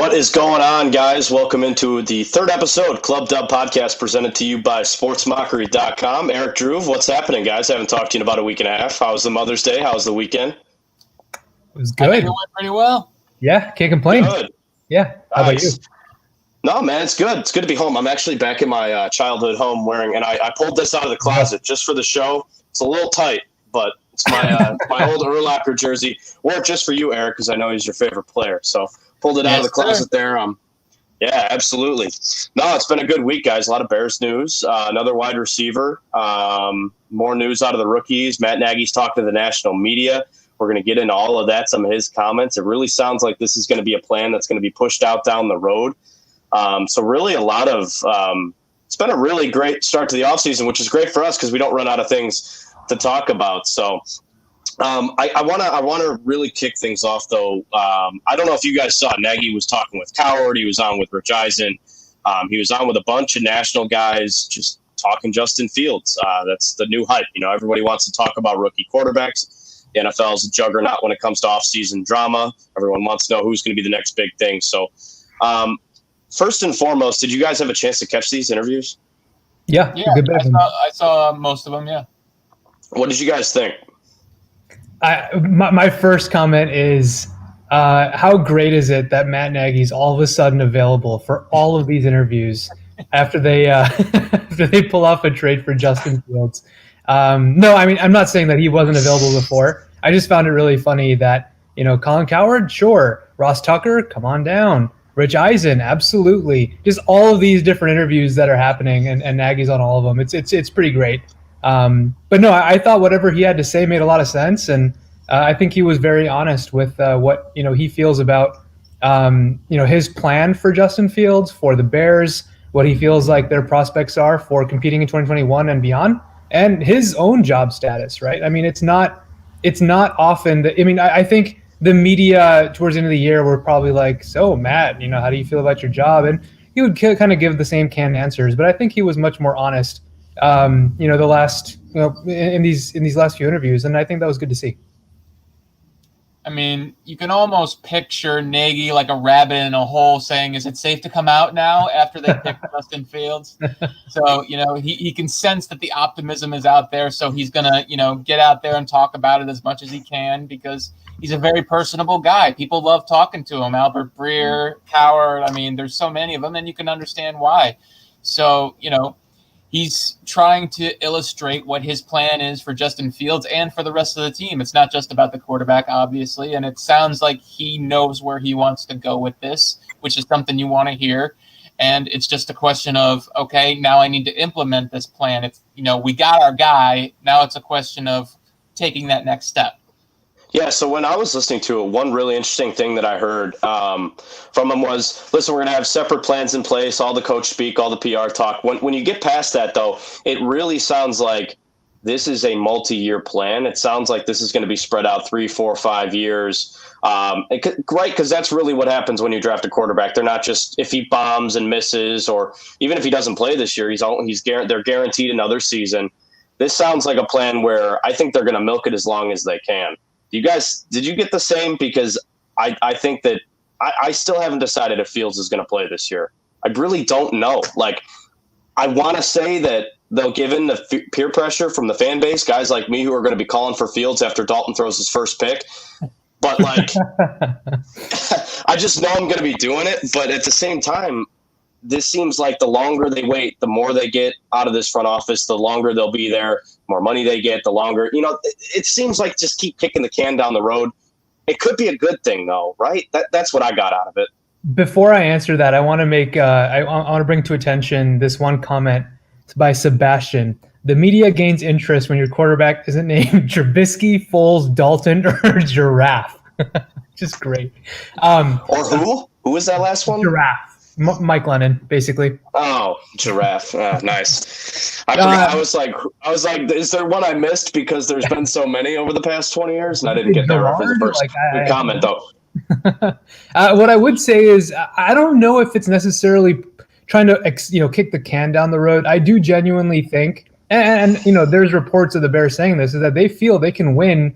What is going on, guys? Welcome into the third episode, ClubDub podcast, presented to you by SportsMockery.com. Erik, Dhruv, what's happening, guys? I haven't talked to you in about a week and a half. How was the Mother's Day? How was the weekend? It was good. I think it went pretty well. Yeah, can't complain. Good. Yeah. How about you? No, man, it's good. It's good to be home. I'm actually back in my childhood home wearing, and I pulled this out of the closet just for the show. It's a little tight, but it's my my old Urlacher jersey. Wore it just for you, Erik, because I know he's your favorite player. So pulled it out of the closet there. Yeah, absolutely. No, it's been a good week, guys. A lot of Bears news. Another wide receiver. More news out of the rookies. Matt Nagy's talking to the national media. We're going to get into all of that, some of his comments. It really sounds like this is going to be a plan that's going to be pushed out down the road. So really a lot of it's been a really great start to the offseason, which is great for us because we don't run out of things to talk about. So I want to really kick things off, though. I don't know if you guys saw Nagy was talking with Coward. He was on with Rich Eisen. He was on with a bunch of national guys just talking Justin Fields. That's the new hype. You know, everybody wants to talk about rookie quarterbacks. The NFL is a juggernaut when it comes to offseason drama. Everyone wants to know who's going to be the next big thing. So first and foremost, did you guys have a chance to catch these interviews? Yeah, I saw most of them, yeah. What did you guys think? My first comment is, how great is it that Matt Nagy's all of a sudden available for all of these interviews after they after they pull off a trade for Justin Fields? No, I mean, I'm not saying that he wasn't available before. I just found it really funny that, you know, Colin Cowherd, sure. Ross Tucker, come on down. Rich Eisen, absolutely. Just all of these different interviews that are happening, and Nagy's on all of them. It's pretty great. But no, I thought whatever he had to say made a lot of sense, and I think he was very honest with what he feels about his plan for Justin Fields, for the Bears, what he feels like their prospects are for competing in 2021 and beyond, and his own job status. Right? I mean, it's not often that. I mean, I think the media towards the end of the year were probably like, "So Matt, how do you feel about your job?" And he would kind of give the same canned answers, but I think he was much more honest. The last, in these last few interviews, and I think that was good to see. I mean, you can almost picture Nagy like a rabbit in a hole saying, "Is it safe to come out now?" after they picked Justin Fields. So, he can sense that the optimism is out there. So he's going to, get out there and talk about it as much as he can because he's a very personable guy. People love talking to him. Albert Breer, Coward. I mean, there's so many of them, and you can understand why. So, he's trying to illustrate what his plan is for Justin Fields and for the rest of the team. It's not just about the quarterback, obviously, and it sounds like he knows where he wants to go with this, which is something you want to hear. And it's just a question of, okay, now I need to implement this plan. It's, we got our guy. Now it's a question of taking that next step. Yeah, so when I was listening to it, one really interesting thing that I heard from him was, listen, we're going to have separate plans in place, all the coach speak, all the PR talk. When you get past that, though, it really sounds like this is a multi-year plan. It sounds like this is going to be spread out 3, 4, 5 years. Right, because that's really what happens when you draft a quarterback. They're not just if he bombs and misses, or even if he doesn't play this year, they're guaranteed another season. This sounds like a plan where I think they're going to milk it as long as they can. Did you get the same? Because I think that I still haven't decided if Fields is going to play this year. I really don't know. Like, I want to say that they'll give in the peer pressure from the fan base, guys like me who are going to be calling for Fields after Dalton throws his first pick. But, like, I just know I'm going to be doing it. But at the same time, this seems like the longer they wait, the more they get out of this front office, the longer they'll be there, more money they get, the longer, it seems like just keep kicking the can down the road. It could be a good thing though, right? That's what I got out of it. Before I answer that, I want to make, I want to bring to attention this one comment by Sebastian. The media gains interest when your quarterback isn't named Trubisky, Foles, Dalton, or Giraffe. Just great. Or who? Who was that last one? Giraffe. Mike Lennon, basically. Oh, Giraffe. Nice. I was like, is there one I missed? Because there's been so many over the past 20 years, and I didn't get that for the first comment, though. What I would say is I don't know if it's necessarily trying to kick the can down the road. I do genuinely think, and there's reports of the Bears saying this, is that they feel they can win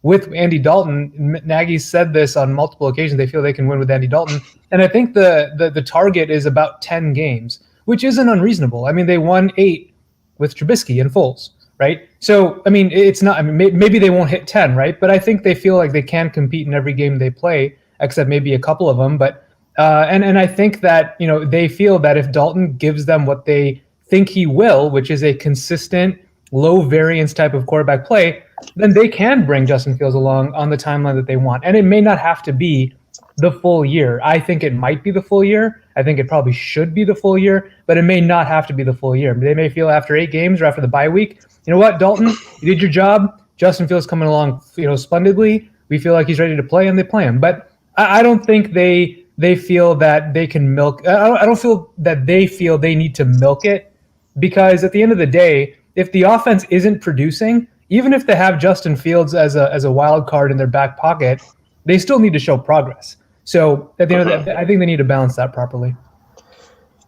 with Andy Dalton. Nagy said this on multiple occasions. They feel they can win with Andy Dalton. And I think the target is about 10 games, which isn't unreasonable. I mean, they won 8 with Trubisky and Foles, right? So, I mean, it's not, I mean, maybe they won't hit 10, right? But I think they feel like they can compete in every game they play, except maybe a couple of them. But, and I think that, you know, they feel that if Dalton gives them what they think he will, which is a consistent, low variance type of quarterback play, then they can bring Justin Fields along on the timeline that they want. And it may not have to be the full year. I think it might be the full year. I think it probably should be the full year, but it may not have to be the full year. They may feel after 8 games or after the bye week, you know what, Dalton, you did your job. Justin Fields coming along, you know, splendidly. We feel like he's ready to play, and they play him. But I don't think they feel that they can milk. I don't feel that they feel they need to milk it, because at the end of the day, if the offense isn't producing, even if they have Justin Fields as a wild card in their back pocket, they still need to show progress. So at the end of the day, I think they need to balance that properly.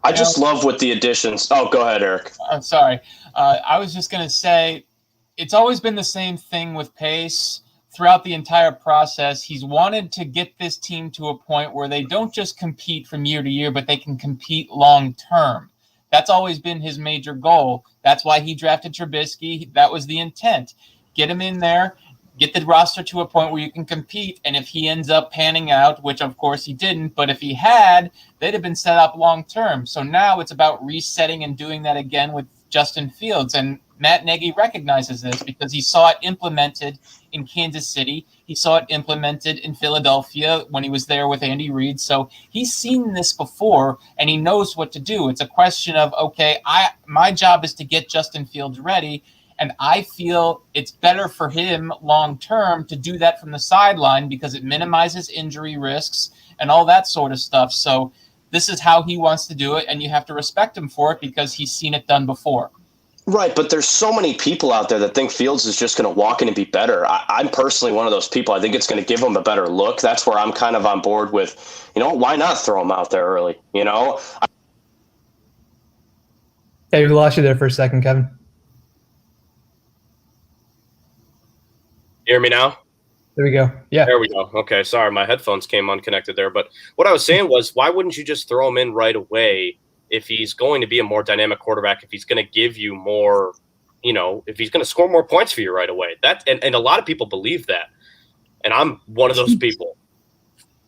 I just love with the additions. Oh, go ahead, Erik. I'm sorry. I was just going to say, it's always been the same thing with Pace throughout the entire process. He's wanted to get this team to a point where they don't just compete from year to year, but they can compete long term. That's always been his major goal. That's why he drafted Trubisky. That was the intent. Get him in there, get the roster to a point where you can compete. And if he ends up panning out, which of course he didn't, but if he had, they'd have been set up long term. So now it's about resetting and doing that again with Justin Fields. And Matt Nagy recognizes this because he saw it implemented in Kansas City. He saw it implemented in Philadelphia when he was there with Andy Reid. So he's seen this before, and he knows what to do. It's a question of, okay, my job is to get Justin Fields ready, and I feel it's better for him long-term to do that from the sideline because it minimizes injury risks and all that sort of stuff. So this is how he wants to do it, and you have to respect him for it because he's seen it done before. Right, but there's so many people out there that think Fields is just going to walk in and be better. I'm personally one of those people. I think it's going to give him a better look. That's where I'm kind of on board with, you know, why not throw him out there early, you know? Hey, we lost you there for a second, Kevin. You hear me now? There we go. Yeah. There we go. Okay, sorry, my headphones came unconnected there. But what I was saying was, why wouldn't you just throw him in right away if he's going to be a more dynamic quarterback, if he's going to give you more, you know, if he's going to score more points for you right away? And a lot of people believe that. And I'm one of those people.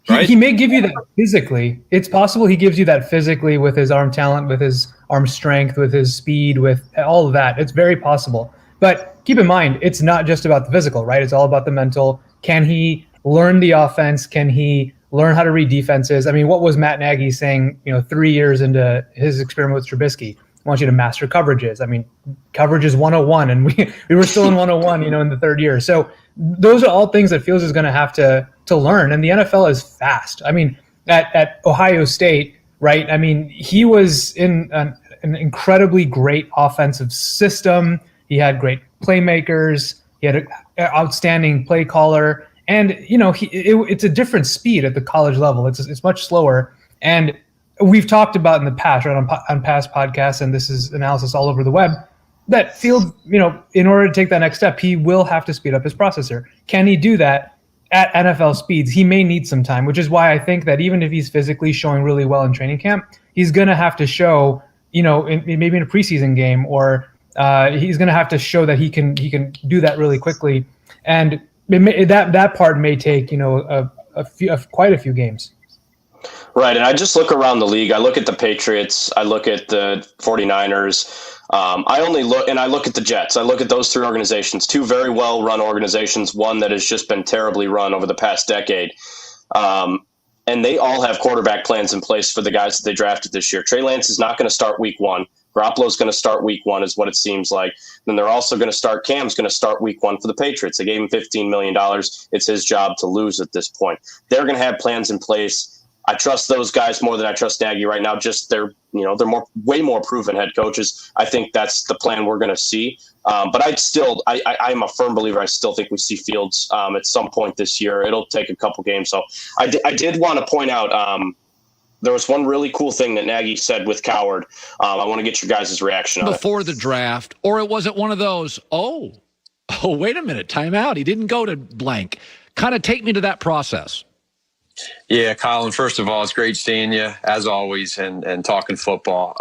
Right? He may give you that physically. It's possible he gives you that physically with his arm talent, with his arm strength, with his speed, with all of that. It's very possible. But keep in mind, it's not just about the physical, right? It's all about the mental. Can he learn the offense? Can he learn how to read defenses? I mean, what was Matt Nagy saying, 3 years into his experiment with Trubisky? I want you to master coverages. I mean, coverage is 101, and we were still in 101, in the third year. So those are all things that Fields is going to have to learn. And the NFL is fast. I mean, at Ohio State, right? I mean, he was in an incredibly great offensive system. He had great playmakers. He had an outstanding play caller. And, it's a different speed at the college level. It's much slower. And we've talked about in the past, right, on past podcasts, and this is analysis all over the web, that Fields, in order to take that next step, he will have to speed up his processor. Can he do that at NFL speeds? He may need some time, which is why I think that even if he's physically showing really well in training camp, he's going to have to show, maybe in a preseason game, or he's going to have to show that he can do that really quickly. And that part may take, quite a few games. Right, and I just look around the league. I look at the Patriots. I look at the 49ers. I look at the Jets. I look at those three organizations, two very well-run organizations, one that has just been terribly run over the past decade. And they all have quarterback plans in place for the guys that they drafted this year. Trey Lance is not going to start week one. Garoppolo's going to start week one is what it seems like. Then they're also going to start – Cam's going to start week one for the Patriots. They gave him $15 million. It's his job to lose at this point. They're going to have plans in place. I trust those guys more than I trust Nagy right now. Just they're way more proven head coaches. I think that's the plan we're going to see. But I'm a firm believer. I still think we see Fields at some point this year. It'll take a couple games. So I did want to point out there was one really cool thing that Nagy said with Coward. I want to get your guys' reaction on it. Before the draft, or it wasn't one of those, Oh, wait a minute. Time out. He didn't go to blank. Kind of take me to that process. Yeah, Colin, first of all, it's great seeing you, as always, and talking football.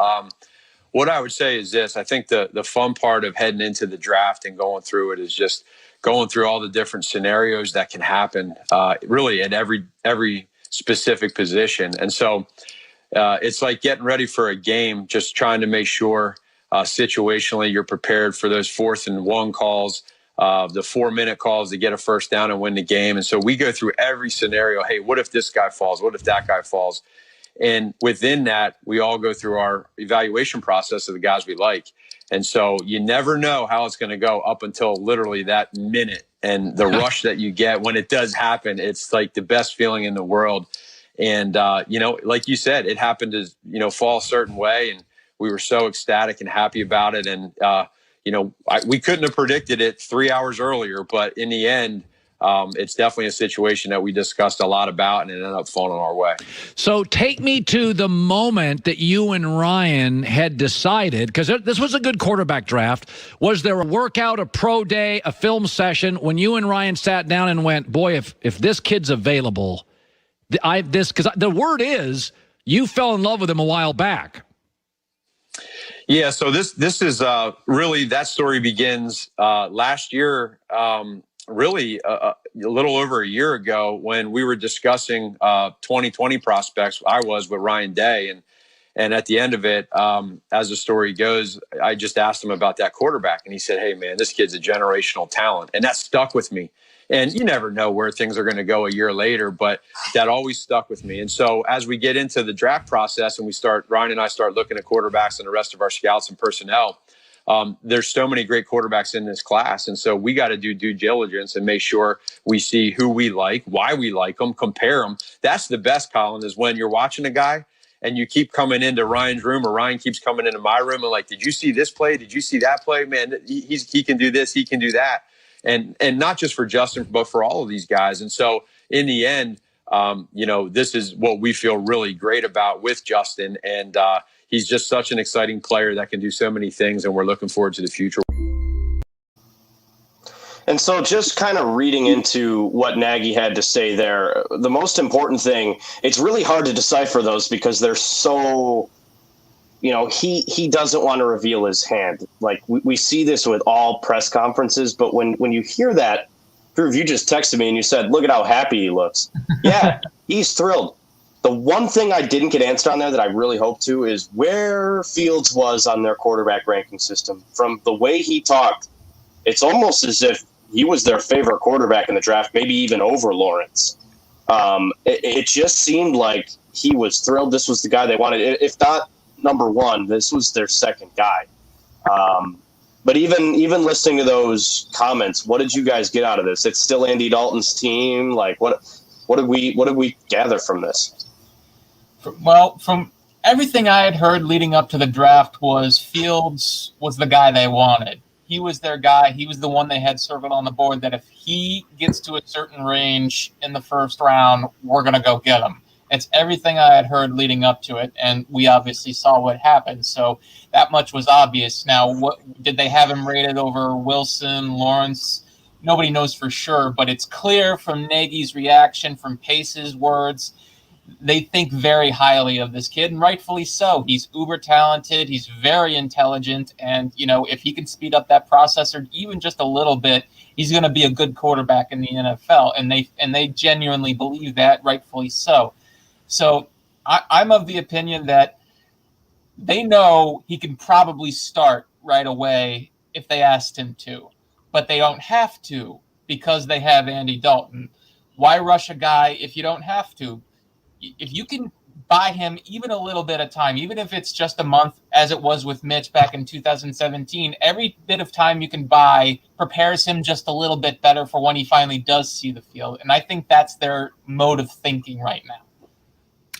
What I would say is this. I think the fun part of heading into the draft and going through it is just going through all the different scenarios that can happen, really at every specific position. And so it's like getting ready for a game, just trying to make sure situationally you're prepared for those 4th and 1 calls, the 4-minute calls to get a first down and win the game. And so we go through every scenario. Hey, what if this guy falls? What if that guy falls? And within that, we all go through our evaluation process of the guys we like. And so you never know how it's going to go up until literally that minute. And the rush that you get when it does happen, it's like the best feeling in the world. And, like you said, it happened to, fall a certain way. And we were so ecstatic and happy about it. And, we couldn't have predicted it 3 hours earlier. But in the end, it's definitely a situation that we discussed a lot about, and it ended up falling our way. So take me to the moment that you and Ryan had decided, because this was a good quarterback draft. Was there a workout, a pro day, a film session when you and Ryan sat down and went, boy, if this kid's available, because the word is you fell in love with him a while back. Yeah, so this is really, that story begins last year. Really a little over a year ago when we were discussing 2020 prospects. I was with Ryan Day, and at the end of it, as the story goes, I just asked him about that quarterback, and he said, "Hey man, this kid's a generational talent," and that stuck with me. And you never know where things are going to go a year later, but that always stuck with me. And so as we get into the draft process and Ryan and I start looking at quarterbacks and the rest of our scouts and personnel, there's so many great quarterbacks in this class. And so we got to do due diligence and make sure we see who we like, why we like them, compare them. That's the best, Colin, is when you're watching a guy and you keep coming into Ryan's room or Ryan keeps coming into my room and like, did you see this play? Did you see that play? Man, he can do this. He can do that. And not just for Justin, but for all of these guys. And so in the end, this is what we feel really great about with Justin. And, he's just such an exciting player that can do so many things, and we're looking forward to the future. And so just kind of reading into what Nagy had to say there, the most important thing, it's really hard to decipher those because they're so, he doesn't want to reveal his hand. Like we see this with all press conferences, but when you hear that, Dhruv, you just texted me and you said, look at how happy he looks. Yeah, he's thrilled. The one thing I didn't get answered on there that I really hope to is where Fields was on their quarterback ranking system. From the way he talked, it's almost as if he was their favorite quarterback in the draft, maybe even over Lawrence. It just seemed like he was thrilled. This was the guy they wanted. If not number one, this was their second guy. But even listening to those comments, what did you guys get out of this? It's still Andy Dalton's team. Like what did we gather from this? Well, from everything I had heard leading up to the draft was Fields was the guy they wanted. He was their guy. He was the one they had circled on the board that if he gets to a certain range in the first round, we're going to go get him. It's everything I had heard leading up to it, and we obviously saw what happened. So that much was obvious. Now, what did they have him rated over Wilson, Lawrence? Nobody knows for sure, but it's clear from Nagy's reaction, from Pace's words, they think very highly of this kid, and rightfully so. He's uber talented. He's very intelligent. And, if he can speed up that processor even just a little bit, he's going to be a good quarterback in the NFL. And they genuinely believe that, rightfully so. So I'm of the opinion that they know he can probably start right away if they asked him to, but they don't have to because they have Andy Dalton. Why rush a guy if you don't have to? If you can buy him even a little bit of time, even if it's just a month, as it was with Mitch back in 2017, every bit of time you can buy prepares him just a little bit better for when he finally does see the field. And I think that's their mode of thinking right now.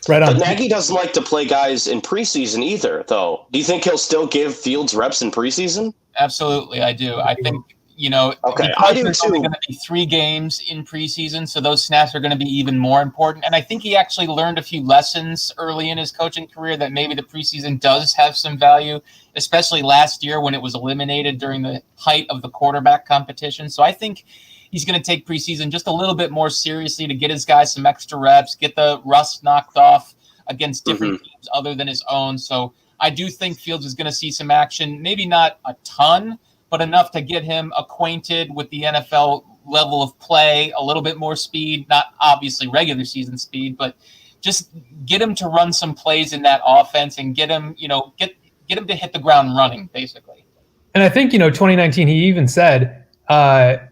Right on. But Nagy doesn't like to play guys in preseason either, though. Do you think he'll still give Fields reps in preseason? Absolutely, I do. I think, Okay, I do there's only too. going to be 3 games in preseason, so those snaps are going to be even more important. And I think he actually learned a few lessons early in his coaching career that maybe the preseason does have some value, especially last year when it was eliminated during the height of the quarterback competition. So I think he's going to take preseason just a little bit more seriously to get his guys some extra reps, get the rust knocked off against different teams other than his own. So I do think Fields is going to see some action, maybe not a ton, but enough to get him acquainted with the NFL level of play, a little bit more speed, not obviously regular season speed, but just get him to run some plays in that offense and get him, get him to hit the ground running, basically. And I think, 2019, he even said, I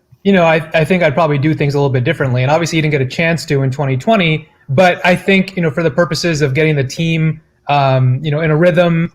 think I'd probably do things a little bit differently. And obviously he didn't get a chance to in 2020, but I think, for the purposes of getting the team, in a rhythm,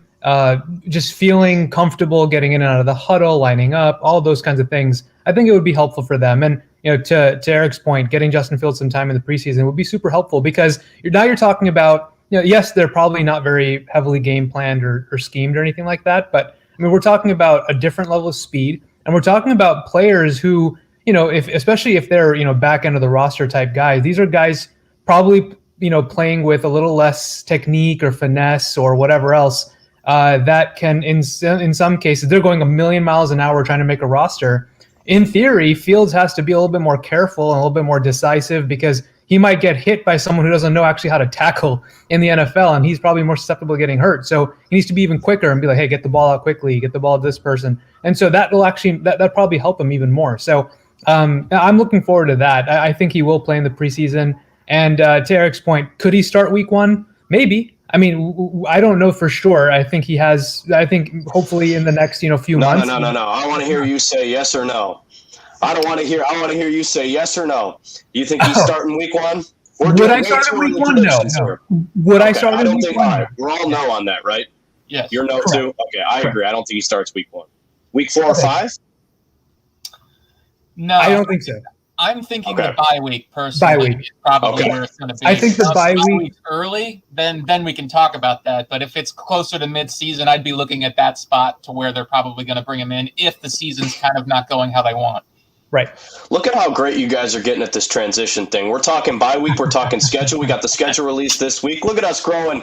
just feeling comfortable getting in and out of the huddle, lining up, all of those kinds of things, I think it would be helpful for them. And, to Erik's point, getting Justin Fields some time in the preseason would be super helpful because you're talking about, yes, they're probably not very heavily game planned or schemed or anything like that. But I mean, we're talking about a different level of speed, and we're talking about players who, especially if they're, back end of the roster type guys, these are guys probably, playing with a little less technique or finesse or whatever else that can, in some cases, they're going a million miles an hour trying to make a roster. In theory, Fields has to be a little bit more careful and a little bit more decisive because he might get hit by someone who doesn't know actually how to tackle in the NFL, and he's probably more susceptible to getting hurt. So he needs to be even quicker and be like, hey, get the ball out quickly, get the ball to this person. And so that will actually, that probably help him even more. So I'm looking forward to that. I think he will play in the preseason. And to Erik's point, could he start week 1? Maybe. I mean, I don't know for sure. I think he has. I think hopefully in the next few months. No. I want to hear you say yes or no. I want to hear you say yes or no. You think he's starting week 1? Would I start in week 1? No. Would I start in week 1? All right, we're all no on that, right? Yes. You're no too. Okay, I agree. I don't think he starts week 1. Week 4 or 5? No, I don't think so. I'm thinking the bye week personally. Bye week. Is probably where it's going to be. I think the bye week early, then we can talk about that. But if it's closer to mid-season, I'd be looking at that spot to where they're probably going to bring him in if the season's kind of not going how they want. Right. Look at how great you guys are getting at this transition thing. We're talking bye week. We're talking schedule. We got the schedule released this week. Look at us growing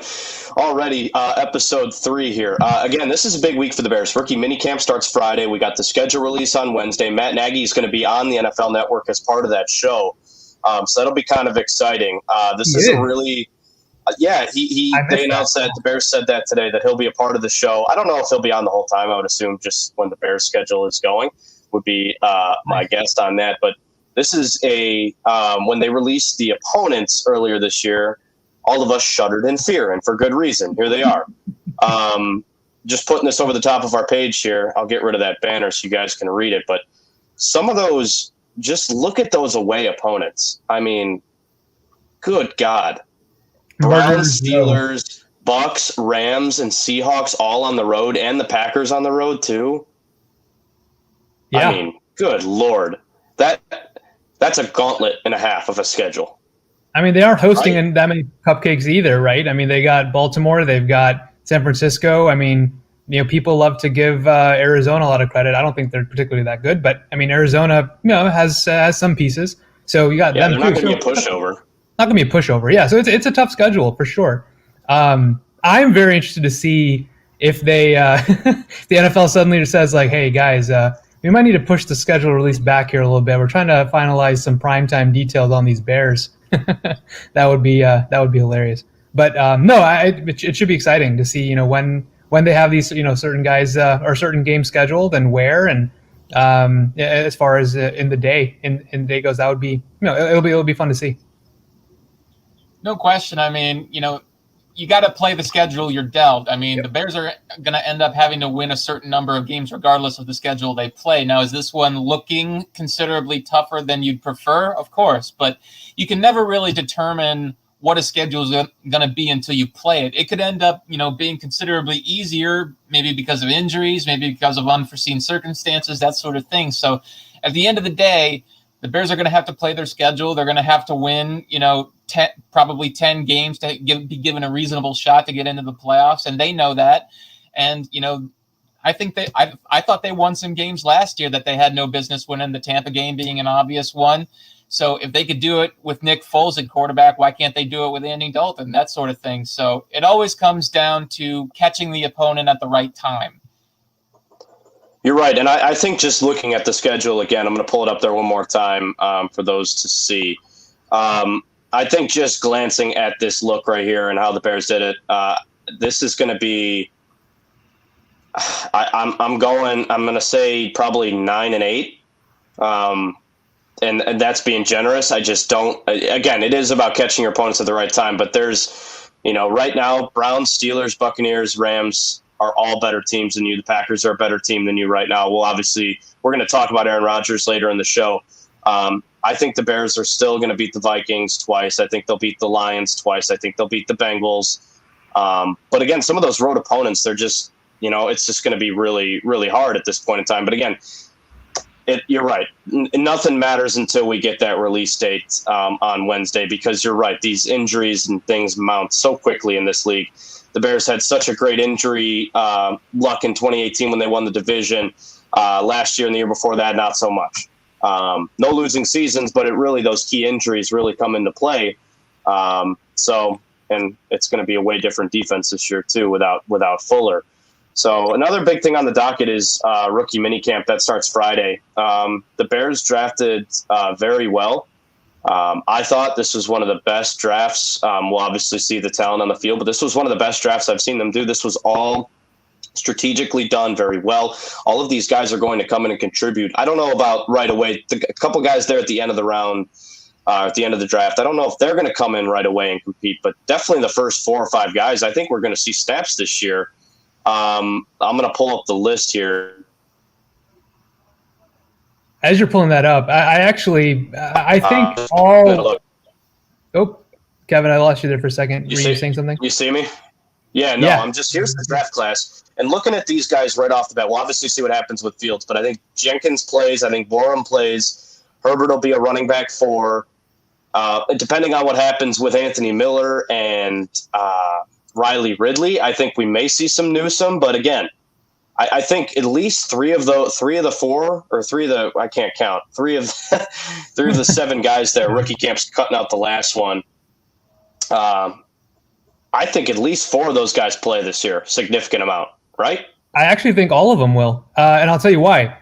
already. Episode 3 here. Again, this is a big week for the Bears. Rookie minicamp starts Friday. We got the schedule release on Wednesday. Matt Nagy is going to be on the NFL Network as part of that show. So that'll be kind of exciting. This is a really they announced that. The Bears said that today, that he'll be a part of the show. I don't know if he'll be on the whole time. I would assume just when the Bears schedule is going would be my guest on that. But this is when they released the opponents earlier this year, all of us shuddered in fear, and for good reason. Here they are. Just putting this over the top of our page here. I'll get rid of that banner so you guys can read it. But some of those, just look at those away opponents. I mean, good God. Browns, Steelers, Bucks, Rams, and Seahawks all on the road, and the Packers on the road too. Yeah. I mean, good Lord. That's a gauntlet and a half of a schedule. I mean, they aren't hosting that many cupcakes either, right? I mean, they got Baltimore, they've got San Francisco. I mean, people love to give Arizona a lot of credit. I don't think they're particularly that good, but I mean, Arizona, has some pieces. So you got them. They're not going to be a pushover. Not going to be a pushover. Yeah. So it's a tough schedule for sure. I'm very interested to see if they, if the NFL suddenly just says like, hey guys, we might need to push the schedule release back here a little bit. We're trying to finalize some primetime details on these Bears. That would be hilarious. But it should be exciting to see when they have these certain guys or certain games scheduled and where, and as far as in the day day goes, that would be it'll be fun to see. No question. I mean, you got to play the schedule you're dealt. I mean, The Bears are going to end up having to win a certain number of games regardless of the schedule they play. Now, is this one looking considerably tougher than you'd prefer? Of course, but you can never really determine what a schedule is going to be until you play it. It could end up, being considerably easier, maybe because of injuries, maybe because of unforeseen circumstances, that sort of thing. So at the end of the day, the Bears are going to have to play their schedule. They're going to have to win, probably 10 games to be given a reasonable shot to get into the playoffs. And they know that. And, I think I thought they won some games last year that they had no business winning, the Tampa game being an obvious one. So if they could do it with Nick Foles at quarterback, why can't they do it with Andy Dalton? That sort of thing. So it always comes down to catching the opponent at the right time. You're right. And I think just looking at the schedule again, I'm going to pull it up there one more time for those to see. I think just glancing at this look right here and how the Bears did it, this is going to be, I'm going to say probably 9-8. And that's being generous. I just don't, again, it is about catching your opponents at the right time, but there's, right now, Browns, Steelers, Buccaneers, Rams are all better teams than you. The Packers are a better team than you right now. We're going to talk about Aaron Rodgers later in the show. I think the Bears are still going to beat the Vikings twice. I think they'll beat the Lions twice. I think they'll beat the Bengals. But again, some of those road opponents, they're just, it's just going to be really, really hard at this point in time. But again, you're right. Nothing matters until we get that release date on Wednesday, because you're right. These injuries and things mount so quickly in this league. The Bears had such a great injury luck in 2018 when they won the division. Last year and the year before that, not so much. No losing seasons, but those key injuries really come into play. And it's going to be a way different defense this year too, without Fuller. So another big thing on the docket is rookie minicamp that starts Friday. The Bears drafted very well. I thought this was one of the best drafts. We'll obviously see the talent on the field, but this was one of the best drafts I've seen them do. This was all strategically done very well. All of these guys are going to come in and contribute. I don't know about right away. A couple guys there at the end of the round, at the end of the draft, I don't know if they're going to come in right away and compete, but definitely the first 4 or 5 guys, I think we're going to see snaps this year. I'm going to pull up the list here. As you're pulling that up, I think all. Oh, Kevin, I lost you there for a second. Were you saying something? You see me? Yeah, no, yeah. Here's the draft class. And looking at these guys right off the bat, we'll obviously see what happens with Fields, but I think Jenkins plays. I think Borum plays. Herbert will be a running back 4. Depending on what happens with Anthony Miller and Riley Ridley, I think we may see some Newsome. But again, I think at least 3 of the 4, or 3 of the, I can't count, 3 of the 7 guys there. Rookie camp's cutting out the last one. I think at least 4 of those guys play this year, significant amount, right? I actually think all of them will, and I'll tell you why.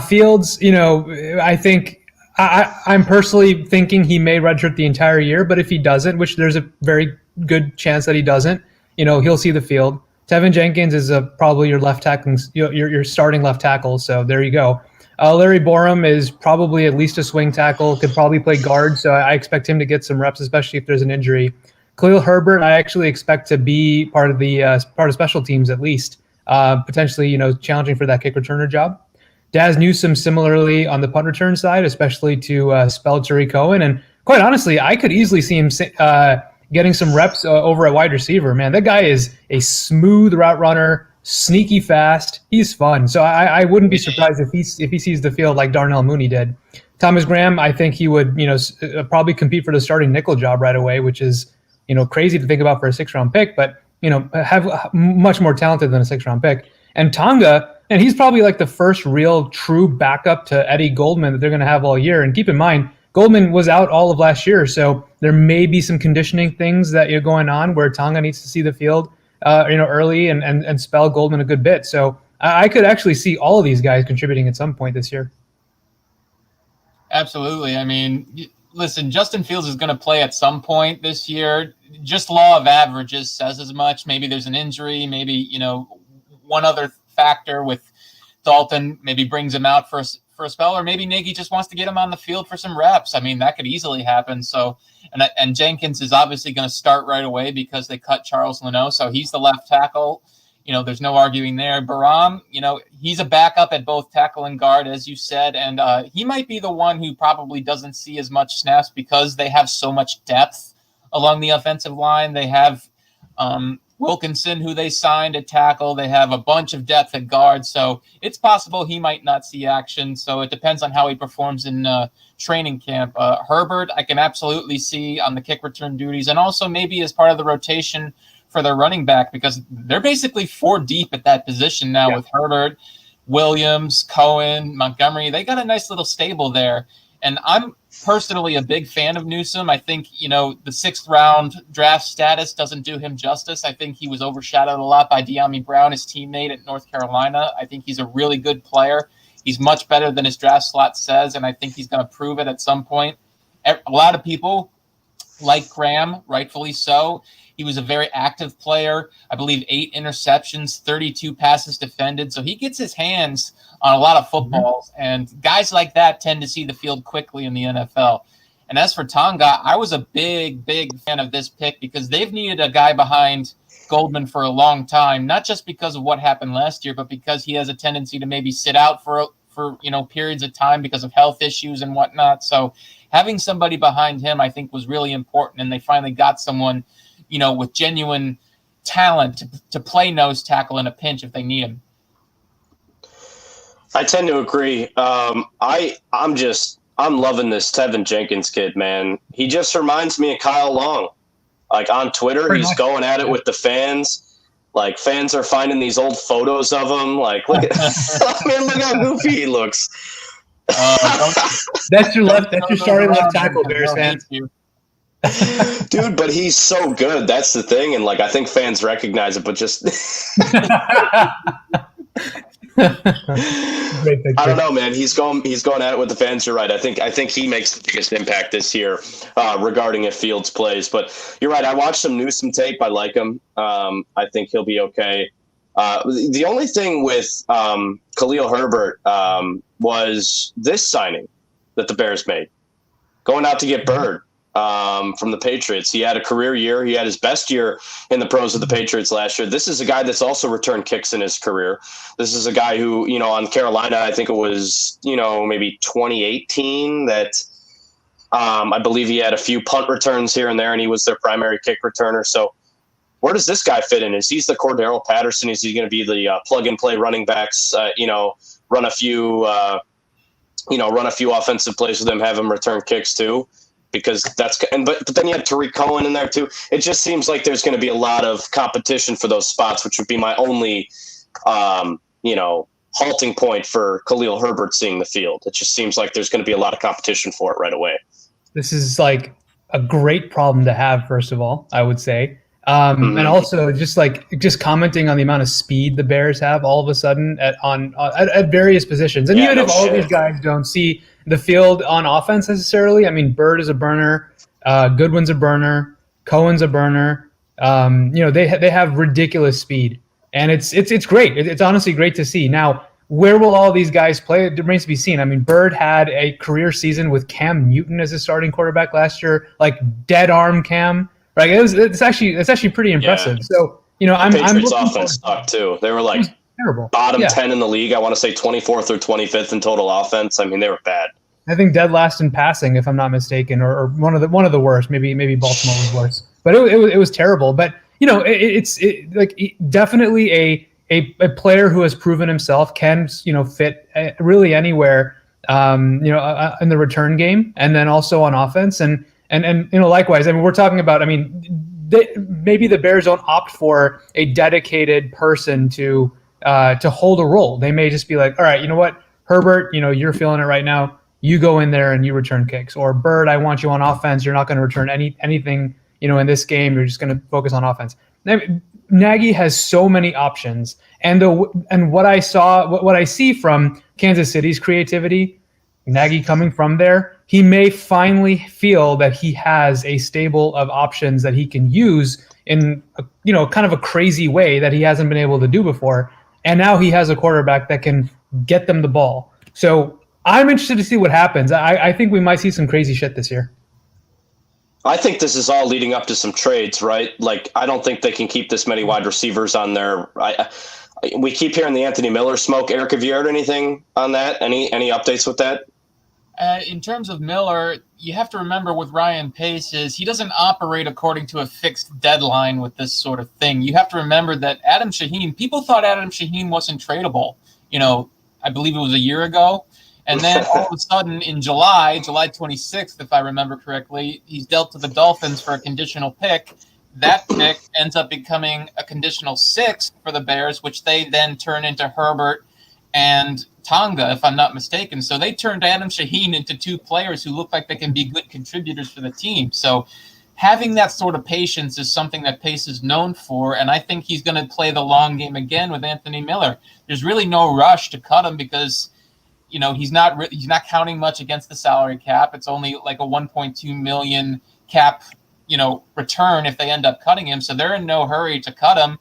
Fields, I think I'm personally thinking he may redshirt the entire year, but if he doesn't, which there's a very good chance that he doesn't, he'll see the field. Tevin Jenkins is probably your left tackle, your starting left tackle, so there you go. Larry Borum is probably at least a swing tackle, could probably play guard, so I expect him to get some reps, especially if there's an injury. Khalil Herbert, I actually expect to be part of special teams at least, potentially, challenging for that kick returner job. Daz Newsome similarly on the punt return side, especially to spell Tariq Cohen, and quite honestly, I could easily see him getting some reps over at wide receiver. Man, that guy is a smooth route runner, sneaky fast. He's fun, so I wouldn't be surprised if he sees the field like Darnell Mooney did. Thomas Graham, I think he would, probably compete for the starting nickel job right away, which is crazy to think about for a 6th-round pick, but have much more talented than a 6th-round pick. And Tonga, and he's probably like the first real true backup to Eddie Goldman that they're going to have all year. And keep in mind, Goldman was out all of last year, so there may be some conditioning things that are going on where Tonga needs to see the field, early and spell Goldman a good bit. So I could actually see all of these guys contributing at some point this year. Absolutely. I mean, listen, Justin Fields is going to play at some point this year. Just law of averages says as much. Maybe there's an injury. Maybe, one other factor with Dalton maybe brings him out for a spell, or maybe Nagy just wants to get him on the field for some reps. I mean, that could easily happen. So, and Jenkins is obviously going to start right away because they cut Charles Leno. So he's the left tackle. There's no arguing there. Baram, he's a backup at both tackle and guard, as you said, and he might be the one who probably doesn't see as much snaps because they have so much depth along the offensive line. They have Wilkinson, who they signed at tackle. They have a bunch of depth at guard, so it's possible he might not see action. So it depends on how he performs in training camp. Herbert, I can absolutely see on the kick return duties, and also maybe as part of the rotation for their running back, because they're basically 4 deep at that position now with Herbert, Williams, Cohen, Montgomery. They got a nice little stable there. And I'm personally a big fan of Newsome. I think, the 6th round draft status doesn't do him justice. I think he was overshadowed a lot by De'Ami Brown, his teammate at North Carolina. I think he's a really good player. He's much better than his draft slot says, and I think he's going to prove it at some point. A lot of people like Graham, rightfully so. He was a very active player. I believe 8 interceptions, 32 passes defended. So he gets his hands on a lot of footballs. And guys like that tend to see the field quickly in the NFL. And as for Tonga, I was a big, big fan of this pick because they've needed a guy behind Goldman for a long time, not just because of what happened last year, but because he has a tendency to maybe sit out for periods of time because of health issues and whatnot. So having somebody behind him, I think, was really important. And they finally got someone, with genuine talent to play nose tackle in a pinch if they need him. I tend to agree. I'm loving this Tevin Jenkins kid, man. He just reminds me of Kyle Long. Like on Twitter, he's going at it with the fans. Like fans are finding these old photos of him. Like, look at man, look how goofy he looks. That's your starting left tackle, Bears fans. Dude, but he's so good. That's the thing, and I think fans recognize it, but just I don't know, man. He's going at it with the fans. You're right. I think he makes the biggest impact this year regarding if Fields plays. But you're right. I watched some Newsome tape. I like him. I think he'll be okay. The only thing with Khalil Herbert was this signing that the Bears made, going out to get Bird from the Patriots. He had a career year. He had his best year in the pros of the Patriots last year. This is a guy that's also returned kicks in his career. This is a guy who, on Carolina, I think it was, maybe 2018 that I believe he had a few punt returns here and there, and he was their primary kick returner. So where does this guy fit in? Is he the Cordero Patterson? Is he going to be the plug-and-play running backs, run a few offensive plays with him, have him return kicks too? Because but then you have Tariq Cohen in there too. It just seems like there's going to be a lot of competition for those spots, which would be my only, halting point for Khalil Herbert seeing the field. It just seems like there's going to be a lot of competition for it right away. This is like a great problem to have, first of all, I would say. And also just commenting on the amount of speed the Bears have all of a sudden at various positions. And even if all of these guys don't see the field on offense necessarily, I mean, Bird is a burner, Goodwin's a burner, Cohen's a burner. They have ridiculous speed, and it's great. It's honestly great to see. Now, where will all these guys play? It remains to be seen. I mean, Bird had a career season with Cam Newton as his starting quarterback last year, like dead arm Cam. Right? It's actually pretty impressive. Yeah. So I'm Patriots offense sucked too. They were like terrible. Bottom 10 in the league. I want to say 24th or 25th in total offense. I mean, they were bad. I think dead last in passing, if I'm not mistaken, or one of the worst. Maybe Baltimore was worse, but it was terrible. But it's definitely a player who has proven himself can fit really anywhere in the return game, and then also on offense and likewise. I mean, we're talking about. I mean, maybe the Bears don't opt for a dedicated person to hold a role. They may just be like, all right, you know what, Herbert, you're feeling it right now. You go in there and you return kicks. Or Bird, I want you on offense. You're not going to return anything, in this game. You're just going to focus on offense. Nagy has so many options, and what I see from Kansas City's creativity, Nagy coming from there, he may finally feel that he has a stable of options that he can use in kind of a crazy way that he hasn't been able to do before. And now he has a quarterback that can get them the ball. So I'm interested to see what happens. I think we might see some crazy shit this year. I think this is all leading up to some trades, right? Like, I don't think they can keep this many wide receivers on there. We keep hearing the Anthony Miller smoke. Erik, have you heard anything on that? Any updates with that? In terms of Miller, you have to remember with Ryan Pace is he doesn't operate according to a fixed deadline with this sort of thing. You have to remember that Adam Shaheen, people thought Adam Shaheen wasn't tradable, I believe it was a year ago. And then all of a sudden in July 26th, if I remember correctly, he's dealt to the Dolphins for a conditional pick. that pick ends up becoming a conditional 6 for the Bears, which they then turn into Herbert and Tonga, if I'm not mistaken. So they turned Adam Shaheen into 2 players who look like they can be good contributors for the team. So having that sort of patience is something that Pace is known for, and I think he's going to play the long game again with Anthony Miller. There's really no rush to cut him because he's not counting much against the salary cap. It's only like a 1.2 million cap return if they end up cutting him. So they're in no hurry to cut him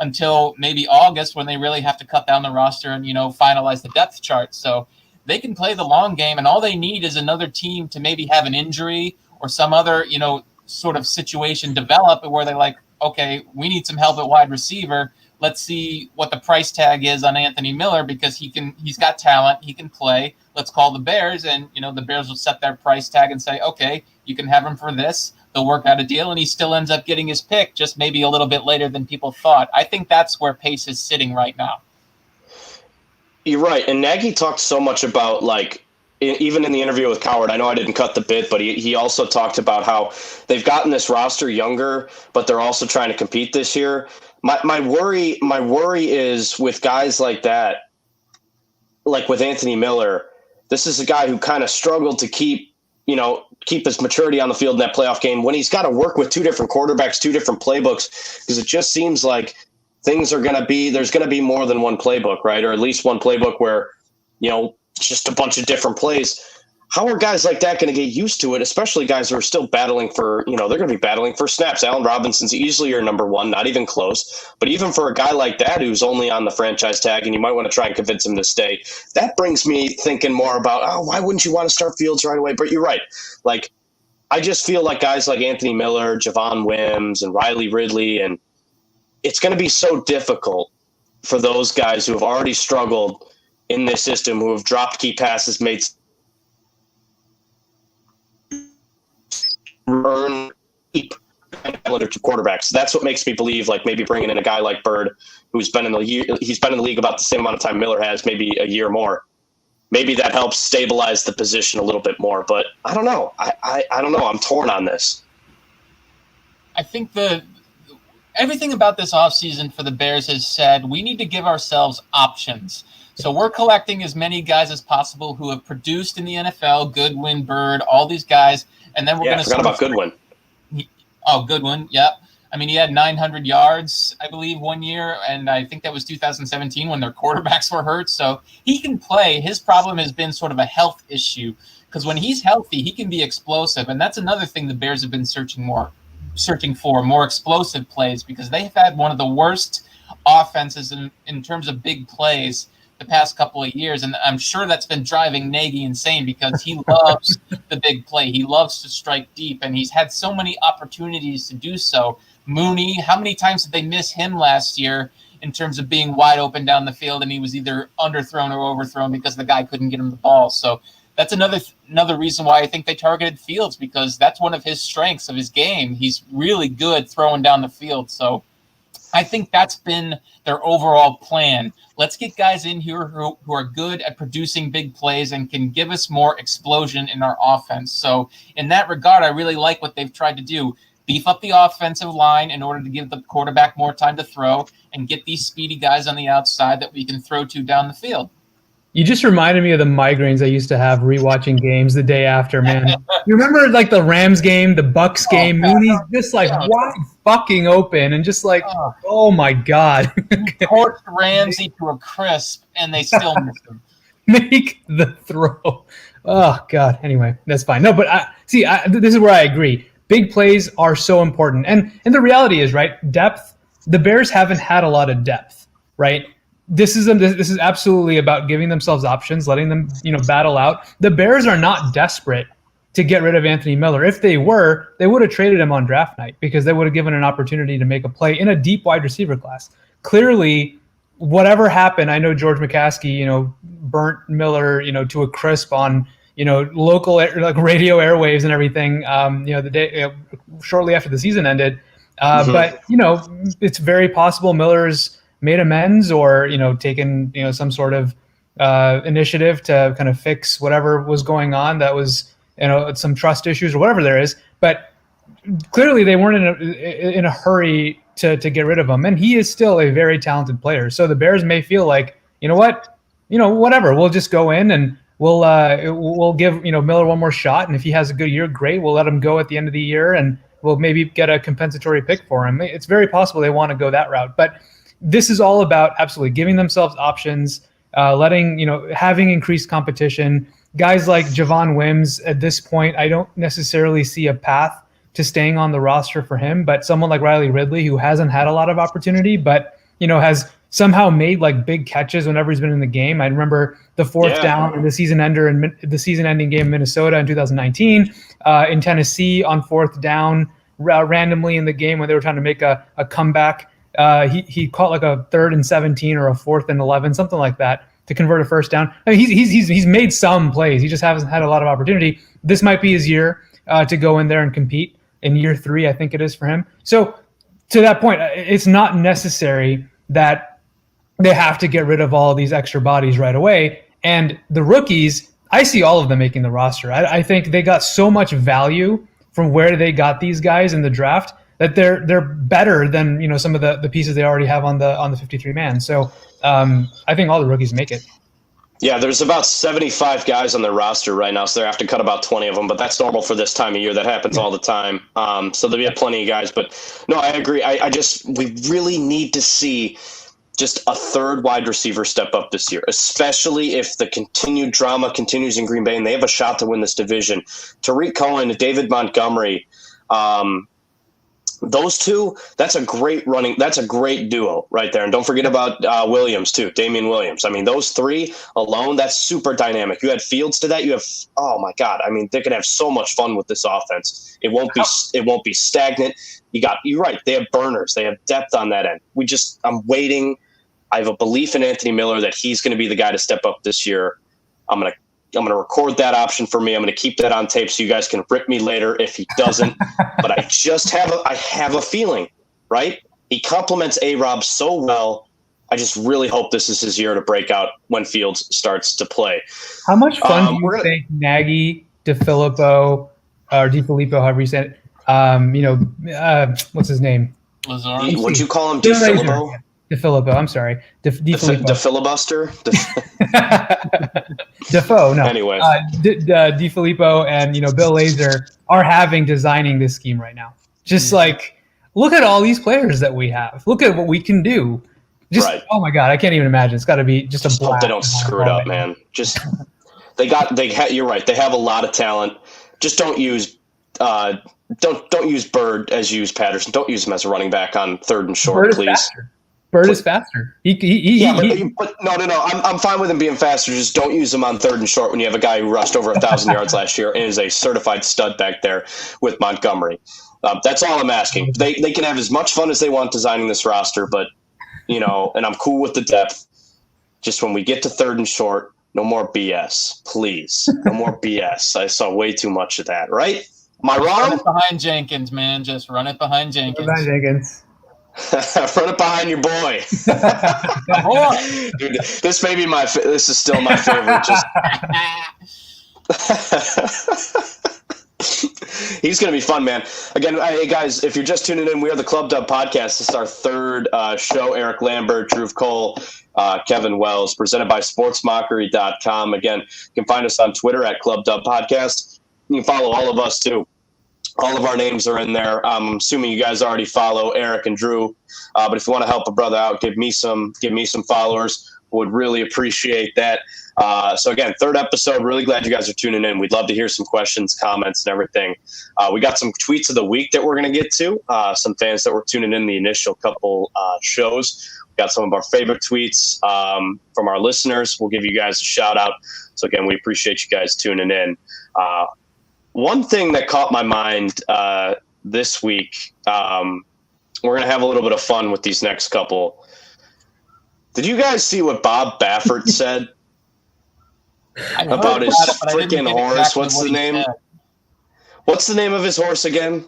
until maybe August when they really have to cut down the roster and, finalize the depth chart. So they can play the long game, and all they need is another team to maybe have an injury or some other, sort of situation develop where they're like, okay, we need some help at wide receiver. Let's see what the price tag is on Anthony Miller because he's got talent, he can play. Let's call the Bears, and the Bears will set their price tag and say, okay, you can have him for this. They'll work out a deal, and he still ends up getting his pick, just maybe a little bit later than people thought. I think that's where Pace is sitting right now. You're right, and Nagy talked so much about even in the interview with Coward, I know I didn't cut the bit, but he also talked about how they've gotten this roster younger, but they're also trying to compete this year. My worry is with guys like that, like with Anthony Miller. This is a guy who kind of struggled to keep his maturity on the field in that playoff game when he's got to work with 2 different quarterbacks, 2 different playbooks, because it just seems like there's going to be more than one playbook, right? Or at least one playbook where, just a bunch of different plays. How are guys like that going to get used to it, especially guys who are still battling for, they're going to be battling for snaps. Allen Robinson's easily your number 1, not even close. But even for a guy like that who's only on the franchise tag and you might want to try and convince him to stay, that brings me thinking more about, why wouldn't you want to start Fields right away? But you're right. I just feel like guys like Anthony Miller, Javon Wims, and Riley Ridley, and it's going to be so difficult for those guys who have already struggled in this system, who have dropped key passes, made keep to quarterbacks. That's what makes me believe, maybe bringing in a guy like Bird, he's been in the league about the same amount of time Miller has, maybe a year more. Maybe that helps stabilize the position a little bit more. But I don't know. I don't know. I'm torn on this. I think everything about this offseason for the Bears has said we need to give ourselves options. So we're collecting as many guys as possible who have produced in the NFL, Goodwin, Bird, all these guys, and then we're going to forgot about Goodwin. Oh, Goodwin, yep. I mean, he had 900 yards, I believe, one year, and I think that was 2017 when their quarterbacks were hurt. So he can play. His problem has been sort of a health issue because when he's healthy, he can be explosive, and that's another thing the Bears have been searching for more explosive plays because they have had one of the worst offenses in terms of big plays the past couple of years, and I'm sure that's been driving Nagy insane because he loves the big play. He loves to strike deep, and he's had so many opportunities to do so. Mooney, how many times did they miss him last year in terms of being wide open down the field, and he was either underthrown or overthrown because the guy couldn't get him the ball? So that's another reason why I think they targeted Fields, because that's one of his strengths of his game. He's really good throwing down the field. So I think that's been their overall plan. Let's get guys in here who are good at producing big plays and can give us more explosion in our offense. So in that regard, I really like what they've tried to do. Beef up the offensive line in order to give the quarterback more time to throw and get these speedy guys on the outside that we can throw to down the field. You just reminded me of the migraines I used to have rewatching games the day after, man. You remember the Rams game, the Bucks game, Mooney's just wide fucking open and just oh my God. Torched Ramsey to a crisp and they still missed him. Make the throw. Oh God. Anyway, that's fine. No, but this is where I agree. Big plays are so important. And the reality is, right, depth, the Bears haven't had a lot of depth, right? This is absolutely about giving themselves options, letting them, battle out. The Bears are not desperate to get rid of Anthony Miller. If they were, they would have traded him on draft night because they would have given an opportunity to make a play in a deep wide receiver class. Clearly, whatever happened, I know George McCaskey, burnt Miller, to a crisp on, local radio airwaves and everything, the day shortly after the season ended. But, it's very possible Miller's made amends or, taken, some sort of initiative to kind of fix whatever was going on that was, some trust issues or whatever there is. But clearly they weren't in a hurry to get rid of him, and he is still a very talented player. So the Bears may feel like, you know what, whatever, we'll just go in and we'll give Miller one more shot, and if he has a good year, great. We'll let him go at the end of the year, and we'll maybe get a compensatory pick for him. It's very possible they want to go that route, but this is all about absolutely giving themselves options, having increased competition. Guys like Javon Wims at this point, I don't necessarily see a path to staying on the roster for him, but someone like Riley Ridley, who hasn't had a lot of opportunity, but has somehow made like big catches whenever he's been in the game. I remember the fourth down in the season-ending game in Minnesota in 2019, in Tennessee on fourth down, randomly in the game when they were trying to make a comeback. He caught like a 3rd and 17 or a 4th and 11, something like that, to convert a first down. I mean, he's made some plays. He just hasn't had a lot of opportunity. This might be his year to go in there and compete. In year 3, I think it is for him. So to that point, it's not necessary that they have to get rid of all of these extra bodies right away. And the rookies, I see all of them making the roster. I think they got so much value from where they got these guys in the draft that they're better than some of the pieces they already have on the 53 man. So I think all the rookies make it. Yeah, there's about 75 guys on their roster right now, so they have to cut about 20 of them, but that's normal for this time of year. That happens all the time. So there'll be plenty of guys. But no, I agree. We really need to see just a third wide receiver step up this year, especially if the continued drama continues in Green Bay and they have a shot to win this division. Tariq Cohen, David Montgomery, those two, that's a great duo right there. And don't forget about Williams too, Damian Williams. I mean, those 3 alone, that's super dynamic. You add Fields to that, oh my God. I mean, they can have so much fun with this offense. It won't be stagnant. You're right. They have burners. They have depth on that end. I'm waiting. I have a belief in Anthony Miller that he's going to be the guy to step up this year. I'm going to record that option for me. I'm going to keep that on tape so you guys can rip me later if he doesn't. But I just have a feeling, right? He complements A-Rob so well. I just really hope this is his year to break out when Fields starts to play. How much fun do you think Nagy, DeFilippo, or DeFilippo, however you say it, what's his name? Lazard. Would you call him DeFilippo? DeFilippo, I'm sorry. DeFilippo. DeFilibuster? Defoe, no. Anyway. DeFilippo and, Bill Lazor are designing this scheme right now. Just look at all these players that we have. Look at what we can do. Right. Oh my God, I can't even imagine. It's got to be just a blast. Hope they don't screw it up, man. Just you're right. They have a lot of talent. Just don't use Bird as you use Patterson. Don't use him as a running back on 3rd and short, please. Bird is faster. But no. I'm fine with him being faster. Just don't use him on 3rd and short when you have a guy who rushed over 1,000 yards last year and is a certified stud back there with Montgomery. That's all I'm asking. They can have as much fun as they want designing this roster, but and I'm cool with the depth. Just when we get to 3rd and short, no more BS, please. No more BS. I saw way too much of that. Right? Am I wrong? Run it behind Jenkins, man. Just run it behind Jenkins. Run it behind your boy. Dude, this is still my favorite. He's going to be fun, man. Again, hey guys, if you're just tuning in, we are the ClubDub podcast. This is our 3rd show. Eric Lambert, Dhruv Cole, Kevin Wells, presented by sportsmockery.com. Again, you can find us on Twitter at ClubDub Podcast. You can follow all of us too. All of our names are in there. I'm assuming you guys already follow Erik and Dhruv. But if you want to help a brother out, give me some followers. Would really appreciate that. So again, 3rd episode. Really glad you guys are tuning in. We'd love to hear some questions, comments, and everything. We got some tweets of the week that we're going to get to. Some fans that were tuning in the initial couple shows. We got some of our favorite tweets from our listeners. We'll give you guys a shout out. So again, we appreciate you guys tuning in. One thing that caught my mind this week, we're going to have a little bit of fun with these next couple. Did you guys see what Bob Baffert said about his freaking horse? Exactly What's the name? Said. What's the name of his horse again?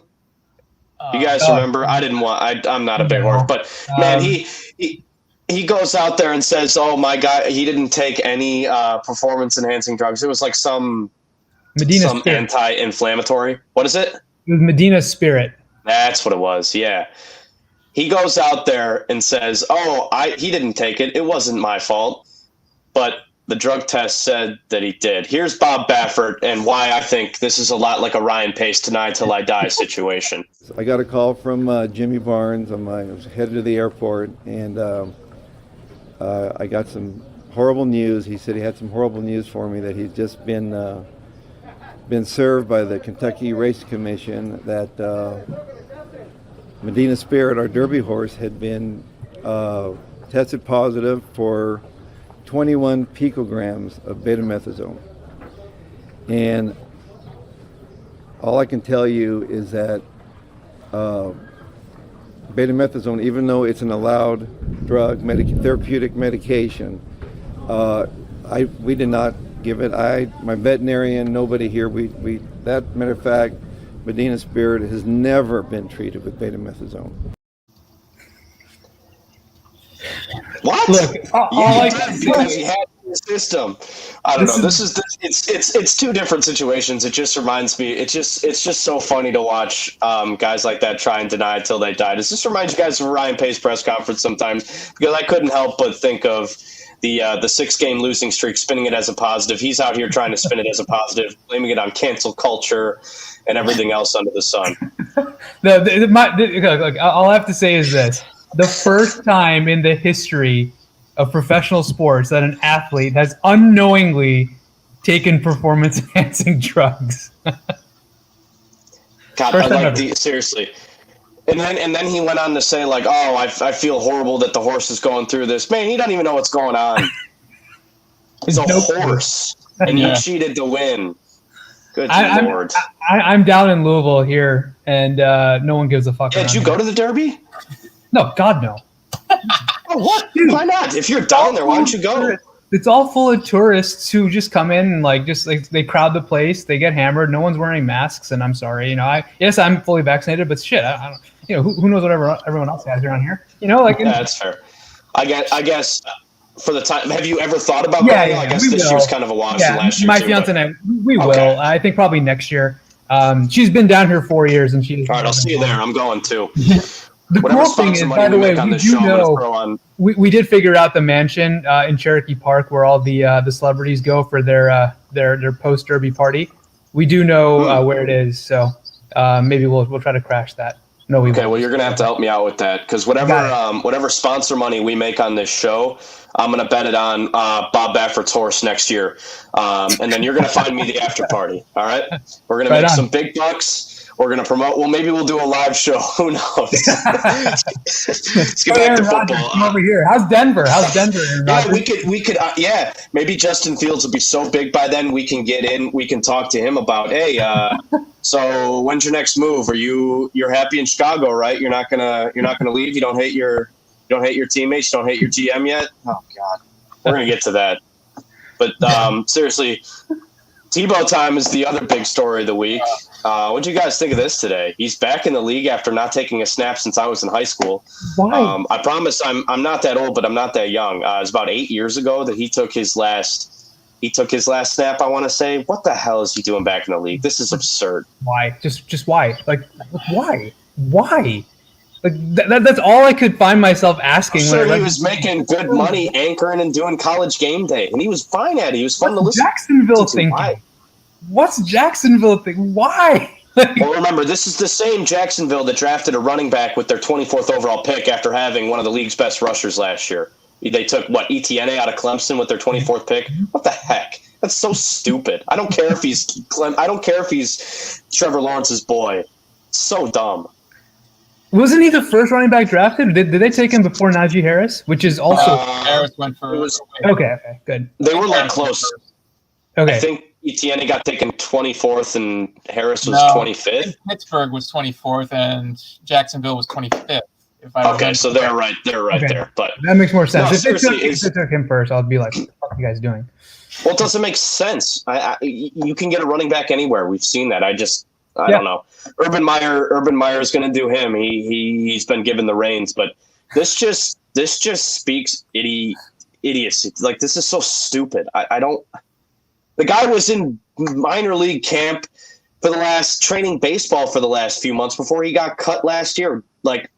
You guys remember? I'm not a big horse, but man, he goes out there and says, "Oh my God, he didn't take any performance enhancing drugs. It was like some anti-inflammatory. What is it? was Medina Spirit. That's what it was. Yeah. He goes out there and says, he didn't take it. It wasn't my fault. But the drug test said that he did. Here's Bob Baffert and why I think this is a lot like a Ryan Pace deny till I die situation. I got a call from Jimmy Barnes. I was headed to the airport, and I got some horrible news. He said he had some horrible news for me, that he's just been served by the Kentucky Race Commission that Medina Spirit, our Derby horse, had been tested positive for 21 picograms of betamethasone. And all I can tell you is that betamethasone, even though it's an allowed drug, therapeutic medication, we did not give it. My veterinarian, nobody here, that matter of fact, Medina Spirit has never been treated with betamethasone. What? Look, all I can because he had the system. I don't know. It's two different situations. It just reminds me. It's just so funny to watch guys like that try and deny it till they die. Does this remind you guys of Ryan Pace press conference sometimes? Because I couldn't help but think of the 6-game losing streak, spinning it as a positive. He's out here trying to spin it as a positive, blaming it on cancel culture and everything else under the sun. Look, all I have to say is this. The first time in the history of professional sports that an athlete has unknowingly taken performance-enhancing drugs. God, seriously. And then he went on to say, like, I feel horrible that the horse is going through this. Man, he doesn't even know what's going on. He's a horse, and you cheated to win. Good Lord. I'm down in Louisville here, and no one gives a fuck. Did you go to the Derby? No, God, no. What? Dude, why not? If you're down there, why don't you go? It's all full of tourists who just come in and they crowd the place. They get hammered. No one's wearing masks, and I'm sorry. Yes, I'm fully vaccinated, but shit, I don't. Who knows what everyone else has around here? That's fair. I guess for the time, have you ever thought about going? Yeah, I guess this year's kind of a wash. Yeah, last year my too, fiance and I, we will. I think probably next year. She's been down here 4 years, and she. All right, I'll see you there. I'm going too. The cool thing is, by the way, we did figure out the mansion in Cherokee Park where all the celebrities go for their post Derby party. We do know where it is, so maybe we'll try to crash that. No, we won't. Well, you're gonna have to help me out with that because whatever sponsor money we make on this show, I'm gonna bet it on Bob Baffert's horse next year, and then you're gonna find me the after party. All right, we're gonna make some big bucks. We're going to promote. Well, maybe we'll do a live show. Who knows? Let's get back to football. Come over here. How's Denver? Yeah, we could. Yeah, maybe Justin Fields will be so big by then we can get in. We can talk to him about, hey, so when's your next move? You're happy in Chicago, right? You're not gonna leave. You don't hate your teammates. You don't hate your GM yet. Oh God, we're gonna get to that. But seriously, Tebow time is the other big story of the week. What do you guys think of this today? He's back in the league after not taking a snap since I was in high school. Why? I promise I'm not that old, but I'm not that young. It was about 8 years ago that he took his last snap, I want to say. What the hell is he doing back in the league? This is absurd. Why? Just why? Like, why? Why? Like that's all I could find myself asking. He was making good money anchoring and doing College Game Day, and he was fine at it. He was fun to listen Jacksonville to. Thinking? Why? What's Jacksonville thinking? Why? Well, remember, this is the same Jacksonville that drafted a running back with their 24th overall pick after having one of the league's best rushers last year. They took, Etienne out of Clemson with their 24th pick? What the heck? That's so stupid. I don't care if he's Trevor Lawrence's boy. It's so dumb. Wasn't he the first running back drafted? Did they take him before Najee Harris? Which is also Harris went first. Okay, good. They were close. Okay. I think Etienne got taken 24th and Harris was 25th. Pittsburgh was 24th and Jacksonville was 25th. So they're right there. But that makes more sense. No, if they took him first, I'll be like, what the fuck are you guys doing? Well, it doesn't make sense. You can get a running back anywhere. We've seen that. I don't know. Urban Meyer is going to do him. He's been given the reins, but this just speaks idiocy. Like, this is so stupid. I don't. The guy was in minor league camp training baseball for the last few months before he got cut last year. Like,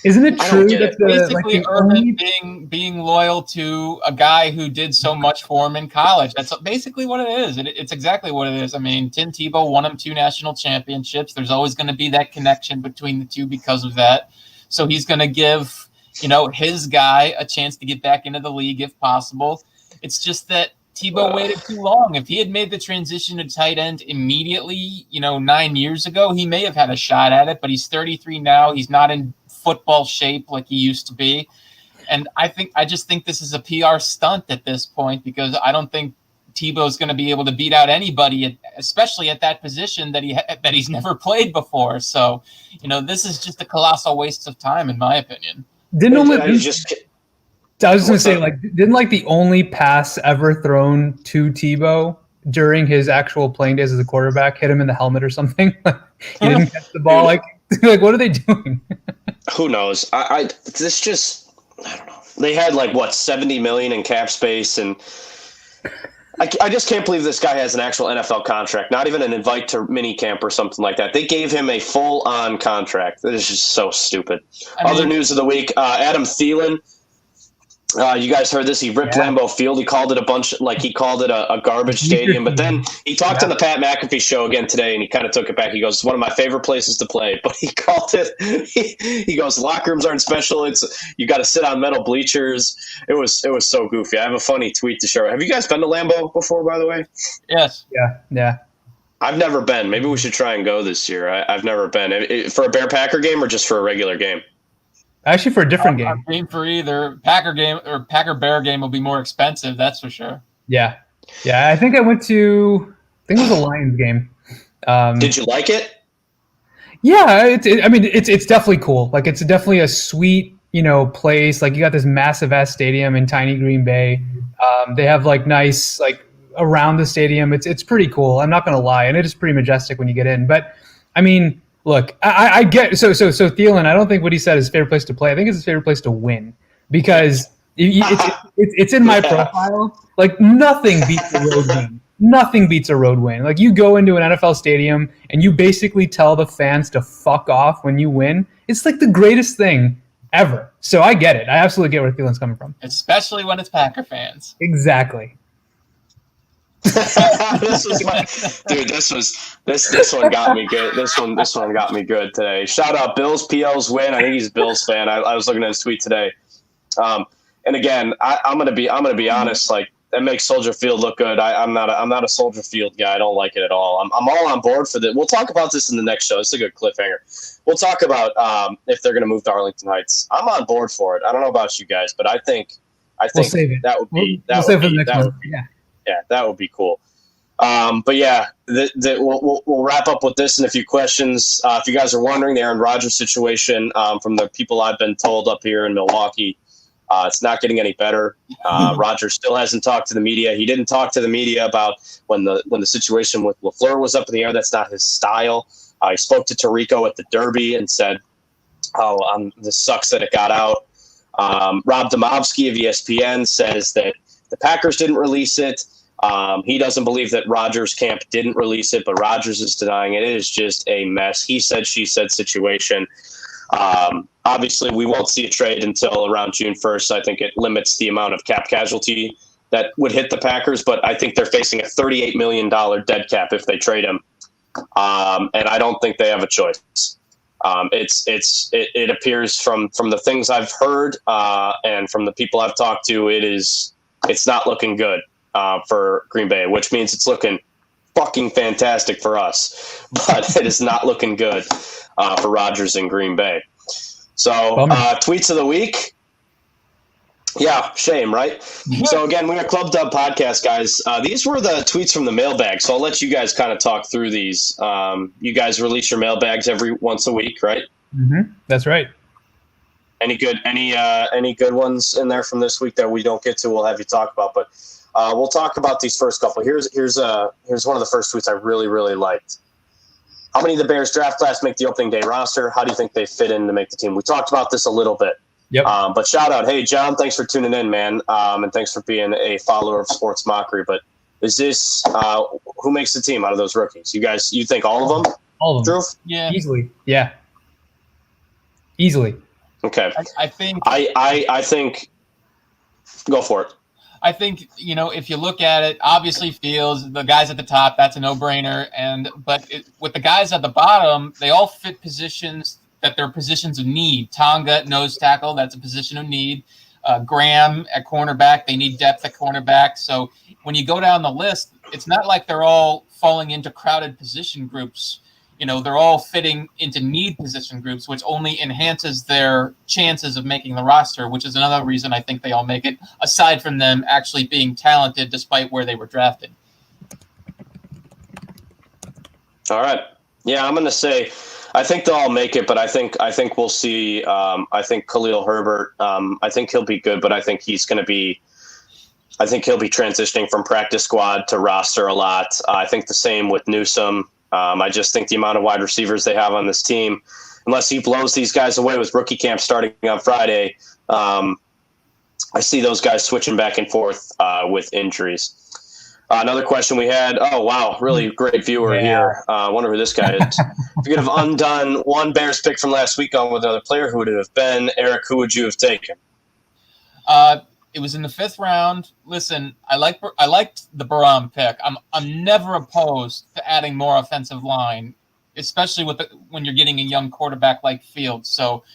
isn't it true that basically Urban being loyal to a guy who did so much for him in college? That's basically what it is. It's exactly what it is. I mean, Tim Tebow won him 2 national championships. There's always going to be that connection between the two because of that. So he's going to give, his guy a chance to get back into the league if possible. It's just that Tebow waited too long. If he had made the transition to tight end immediately, 9 years ago, he may have had a shot at it, but he's 33 now. He's not in football shape like he used to be. And I just think this is a PR stunt at this point, because I don't think Tebow's going to be able to beat out anybody, especially at that position that he's never played before. So, this is just a colossal waste of time, in my opinion. I was just going to say, didn't the only pass ever thrown to Tebow during his actual playing days as a quarterback hit him in the helmet or something? He didn't catch the ball. Like, what are they doing? Who knows? I don't know. They had 70 million in cap space, and I just can't believe this guy has an actual NFL contract, not even an invite to minicamp or something like that. They gave him a full-on contract. That is just so stupid. Other news of the week, Adam Thielen. You guys heard this? He ripped Lambeau Field. He called it a garbage stadium. But then he talked on the Pat McAfee show again today, and he kind of took it back. He goes, "It's one of my favorite places to play." But he called it. He goes, "Locker rooms aren't special. You got to sit on metal bleachers." It was so goofy. I have a funny tweet to share. Have you guys been to Lambeau before, by the way? Yes. Yeah. I've never been. Maybe we should try and go this year. I've never been. For a Bear Packer game or just for a regular game? Actually, for a different game. I'm game for either. Packer game or Packer Bear game will be more expensive. That's for sure. Yeah. I think I went to. I think it was a Lions game. Did you like it? Yeah, it's definitely cool. Like, it's definitely a sweet, place. Like, you got this massive ass stadium in tiny Green Bay. They have nice around the stadium. It's pretty cool. I'm not gonna lie, and it is pretty majestic when you get in. But I mean. Look, I get so Thielen. I don't think what he said is his favorite place to play. I think it's his favorite place to win, because it's in my profile. Like, nothing beats a road win. Nothing beats a road win. Like, you go into an NFL stadium and you basically tell the fans to fuck off when you win. It's the greatest thing ever. So I get it. I absolutely get where Thielen's coming from, especially when it's Packer fans. Exactly. This one got me good. This one got me good today. Shout out Bills. PL's win. I think he's a Bills fan. I was looking at his tweet today. And again, I'm gonna be honest. That makes Soldier Field look good. I'm not a Soldier Field guy. I don't like it at all. I'm all on board for that. We'll talk about this in the next show. It's a good cliffhanger. We'll talk about if they're gonna move to Arlington Heights. I'm on board for it. I don't know about you guys, but I think we'll save it. That would be that would be cool. But yeah, we'll wrap up with this and a few questions. If you guys are wondering, the Aaron Rodgers situation, from the people I've been told up here in Milwaukee, it's not getting any better. Rodgers still hasn't talked to the media. He didn't talk to the media about when the situation with LaFleur was up in the air. That's not his style. He spoke to Tirico at the Derby and said, this sucks that it got out. Rob Domofsky of ESPN says that the Packers didn't release it. He doesn't believe that Rodgers' camp didn't release it, but Rodgers is denying it. It is just a mess. He said, she said situation. Obviously, we won't see a trade until around June 1st. I think it limits the amount of cap casualty that would hit the Packers, but I think they're facing a $38 million dead cap if they trade him. And I don't think they have a choice. It appears from the things I've heard and from the people I've talked to, it's not looking good for Green Bay, which means it's looking fucking fantastic for us, but it is not looking good for Rodgers in Green Bay. So tweets of the week. Yeah, shame, right? So again, we're a ClubDub podcast, guys. These were the tweets from the mailbag, so I'll let you guys kind of talk through these. You guys release your mailbags every once a week, right? Mm-hmm. That's right. Any good ones in there from this week that we don't get to? We'll have you talk about, but we'll talk about these first couple. Here's one of the first tweets I really, really liked. How many of the Bears draft class make the opening day roster? How do you think they fit in to make the team? We talked about this a little bit. Yep. But shout out, hey John, thanks for tuning in, man, and thanks for being a follower of Sports Mockery. But Is this who makes the team out of those rookies? You think all of them? All of them. Drew? Yeah. Easily. Yeah. Easily. Okay. I think I think go for it. I think, if you look at it, obviously Fields, the guys at the top, that's a no-brainer. But with the guys at the bottom, they all fit positions that they're positions of need. Tonga at nose tackle, that's a position of need. Graham at cornerback, they need depth at cornerback. So when you go down the list, it's not like they're all falling into crowded position groups. They're all fitting into need position groups, which only enhances their chances of making the roster, which is another reason I think they all make it, aside from them actually being talented despite where they were drafted. All right. Yeah, I'm going to say I think they'll all make it, but I think we'll see. I think Khalil Herbert, I think he'll be good, but I think he'll be transitioning from practice squad to roster a lot. I think the same with Newsome. I just think the amount of wide receivers they have on this team, unless he blows these guys away with rookie camp starting on Friday, I see those guys switching back and forth with injuries. Another question we had. Oh, wow. Really great viewer here. I wonder who this guy is. If you could have undone one Bears pick from last week on with another player, who would it have been? Erik, who would you have taken? It was in the 5th round. Listen, I liked the Barham pick. I'm never opposed to adding more offensive line, especially when you're getting a young quarterback like Fields. So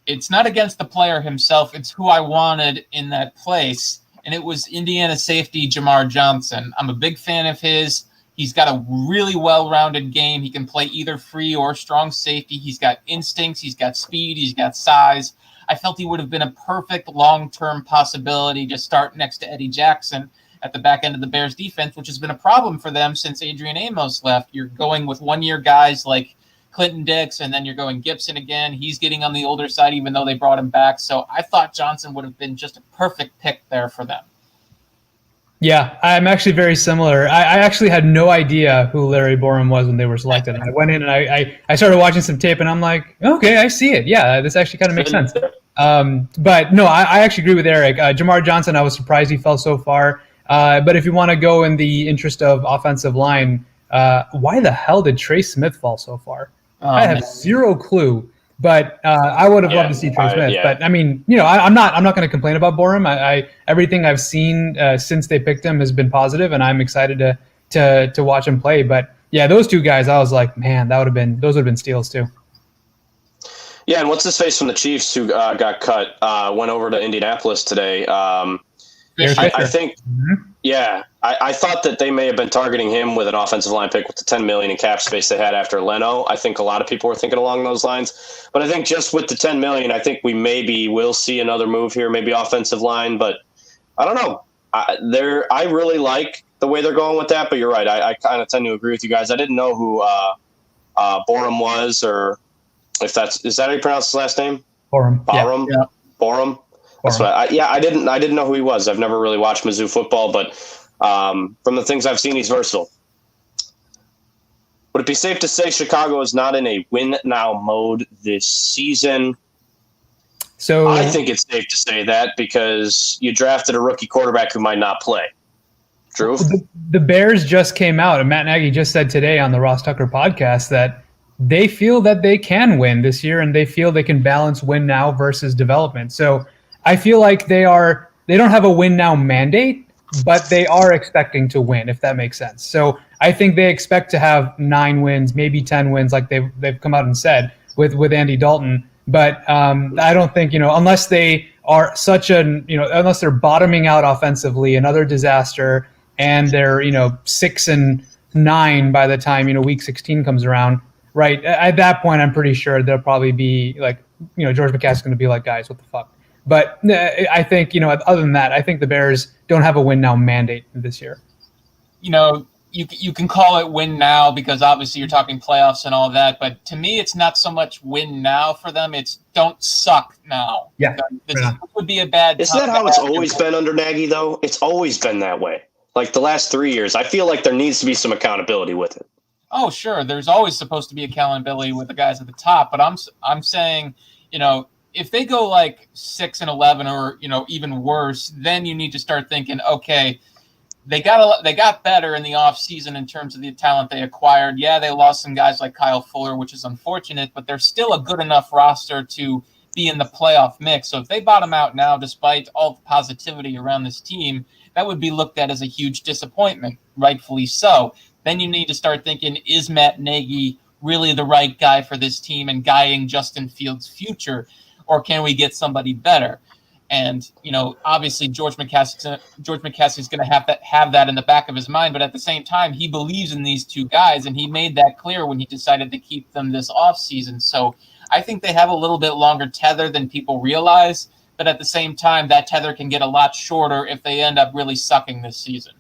it's not against the player himself. It's who I wanted in that place, and it was Indiana safety Jamar Johnson. I'm a big fan of his. He's got a really well-rounded game. He can play either free or strong safety. He's got instincts. He's got speed. He's got size. I felt he would have been a perfect long-term possibility to start next to Eddie Jackson at the back end of the Bears defense, which has been a problem for them since Adrian Amos left. You're going with one-year guys like Clinton Dix, and then you're going Gibson again. He's getting on the older side, even though they brought him back. So I thought Johnson would have been just a perfect pick there for them. Yeah, I'm actually very similar. I actually had no idea who Larry Borum was when they were selected. And I went in and I started watching some tape, and I'm like, okay, I see it. Yeah, this actually kind of makes sense. But no, I actually agree with Erik. Jamar Johnson, I was surprised he fell so far. But if you want to go in the interest of offensive line, why the hell did Trey Smith fall so far? I have zero clue. But I would have loved to see Trey Smith. Yeah. But I mean, I'm not going to complain about Borum. Everything I've seen since they picked him has been positive, and I'm excited to watch him play. But yeah, those two guys, I was like, man, those would have been steals too. Yeah, and what's his face from the Chiefs who got cut went over to Indianapolis today. I think, yeah, I thought that they may have been targeting him with an offensive line pick with the $10 million in cap space they had after Leno. I think a lot of people were thinking along those lines. But I think just with the $10 million, I think we maybe will see another move here, maybe offensive line. But I don't know. I really like the way they're going with that. But you're right. I kind of tend to agree with you guys. I didn't know who Borum was, or if is that how you pronounce his last name? Borum. Yeah. Borum. That's what I didn't know who he was. I've never really watched Mizzou football, but from the things I've seen, he's versatile. Would it be safe to say Chicago is not in a win now mode this season? So I think it's safe to say that because you drafted a rookie quarterback who might not play. Drew? The Bears just came out, and Matt Nagy just said today on the Ross Tucker podcast that they feel that they can win this year, and they feel they can balance win now versus development. So I feel like they don't have a win now mandate, but they are expecting to win, if that makes sense. So I think they expect to have 9 wins, maybe 10 wins, like they've come out and said with Andy Dalton. But I don't think, unless they are unless they're bottoming out offensively, another disaster, and they're 6-9 by the time week 16 comes around. Right at that point, I'm pretty sure they'll probably be like, George McCaskey's going to be like, guys, what the fuck. But I think, other than that, I think the Bears don't have a win now mandate this year. You can call it win now because obviously you're talking playoffs and all that. But to me, it's not so much win now for them. It's don't suck now. Yeah. This would be a bad. Isn't that how it's always been under Nagy, though? It's always been that way. Like the last 3 years, I feel like there needs to be some accountability with it. Oh, sure. There's always supposed to be accountability with the guys at the top. But I'm saying, if they go like 6-11 or, even worse, then you need to start thinking, okay, they got better in the offseason in terms of the talent they acquired. Yeah, they lost some guys like Kyle Fuller, which is unfortunate, but they're still a good enough roster to be in the playoff mix. So if they bottom out now, despite all the positivity around this team, that would be looked at as a huge disappointment, rightfully so. Then you need to start thinking, is Matt Nagy really the right guy for this team and guiding Justin Fields' future, or can we get somebody better? And, obviously George McCaskey's going to have that in the back of his mind, but at the same time, he believes in these two guys, and he made that clear when he decided to keep them this offseason. So I think they have a little bit longer tether than people realize, but at the same time, that tether can get a lot shorter if they end up really sucking this season.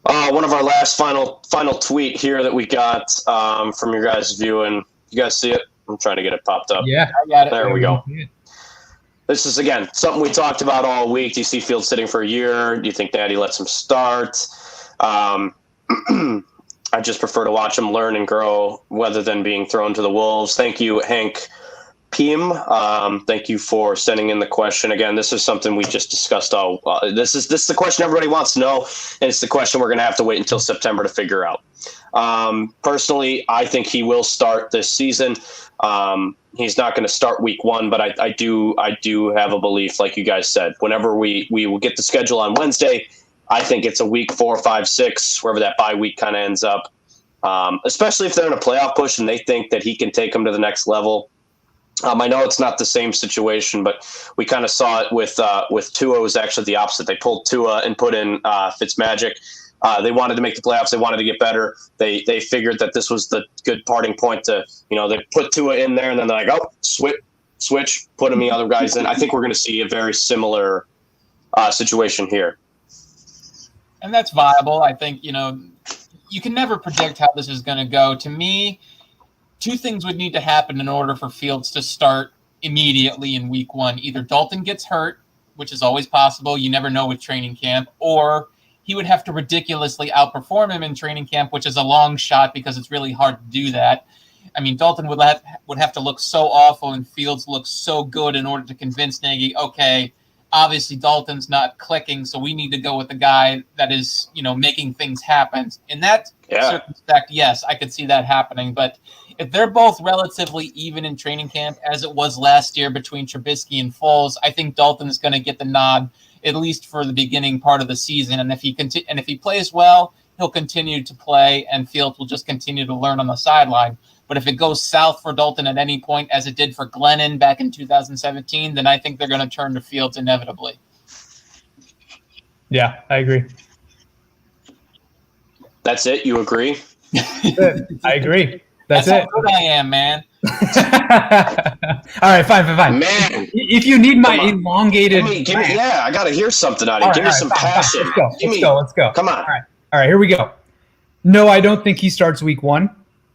One of our last final tweet here that we got from your guys viewing. You guys see it? I'm trying to get it popped up. Yeah, I got it. There we go. This is, again, something we talked about all week. Do you see Fields sitting for a year? Do you think Natty lets him start? I just prefer to watch him learn and grow rather than being thrown to the wolves. Thank you, Hank Piem. Thank you for sending in the question. Again, this is something we just discussed. This is the question everybody wants to know, and it's the question we're going to have to wait until September to figure out. Personally, I think he will start this season. He's not going to start week 1, but I do have a belief, like you guys said, whenever we will get the schedule on Wednesday, I think it's a week 4, 5, 6, wherever that bye week kind of ends up, especially if they're in a playoff push and they think that he can take them to the next level. I know it's not the same situation, but we kind of saw it with Tua. It was actually the opposite. They pulled Tua and put in Fitzmagic. They wanted to make the playoffs. They wanted to get better. They figured that this was the good parting point to, they put Tua in there, and then they're like, oh, switch, put the other guys in. I think we're going to see a very similar situation here. And that's viable. I think, you can never predict how this is going to go. To me, two things would need to happen in order for Fields to start immediately in week 1. Either Dalton gets hurt, which is always possible. You never know with training camp, or he would have to ridiculously outperform him in training camp, which is a long shot because it's really hard to do that. I mean, Dalton would have to look so awful and Fields looks so good in order to convince Nagy, okay, obviously Dalton's not clicking, so we need to go with the guy that is, making things happen. In that circumspect, yes, I could see that happening. But if they're both relatively even in training camp, as it was last year between Trubisky and Foles, I think Dalton is going to get the nod, at least for the beginning part of the season. And if he plays well, he'll continue to play, and Fields will just continue to learn on the sideline. But if it goes south for Dalton at any point, as it did for Glennon back in 2017, then I think they're going to turn to Fields inevitably. Yeah, I agree. That's it? You agree? I agree. That's it. How good I am, man. All right, fine. Man. If you need my elongated... Give me, I got to hear something out of you. Give me some passion. Let's go. Come on. All right, here we go. No, I don't think he starts week 1.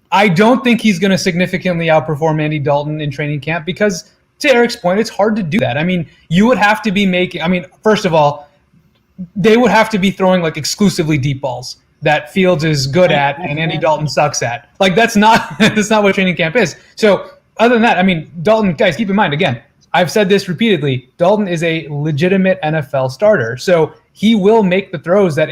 I don't think he's going to significantly outperform Andy Dalton in training camp because, to Eric's point, it's hard to do that. I mean, you would have to be first of all, they would have to be throwing like exclusively deep balls that Fields is good at and Andy Dalton sucks at. Like that's not what training camp is. So other than that, I mean, Dalton, guys, keep in mind, again, I've said this repeatedly, Dalton is a legitimate NFL starter. So he will make the throws that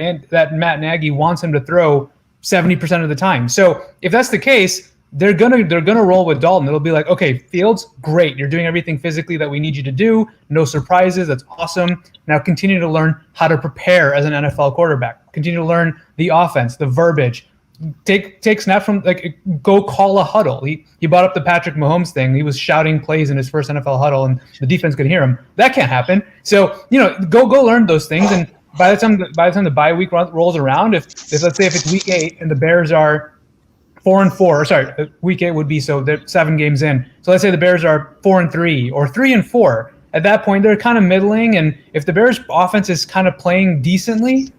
Matt Nagy wants him to throw 70% of the time. So if that's the case, they're gonna roll with Dalton. It'll be like, okay, Fields, great. You're doing everything physically that we need you to do. No surprises. That's awesome. Now continue to learn how to prepare as an NFL quarterback. Continue to learn the offense, the verbiage. Take snaps from go call a huddle. He brought up the Patrick Mahomes thing. He was shouting plays in his first NFL huddle, and the defense could hear him. That can't happen. So go learn those things. And by the time the bye week rolls around, if let's say if it's week 8 and the Bears are 4-4, sorry, week 8 would be, so they're 7 games in. So let's say the Bears are 4-3 or 3-4. At that point, they're kind of middling, and if the Bears offense is kind of playing decently,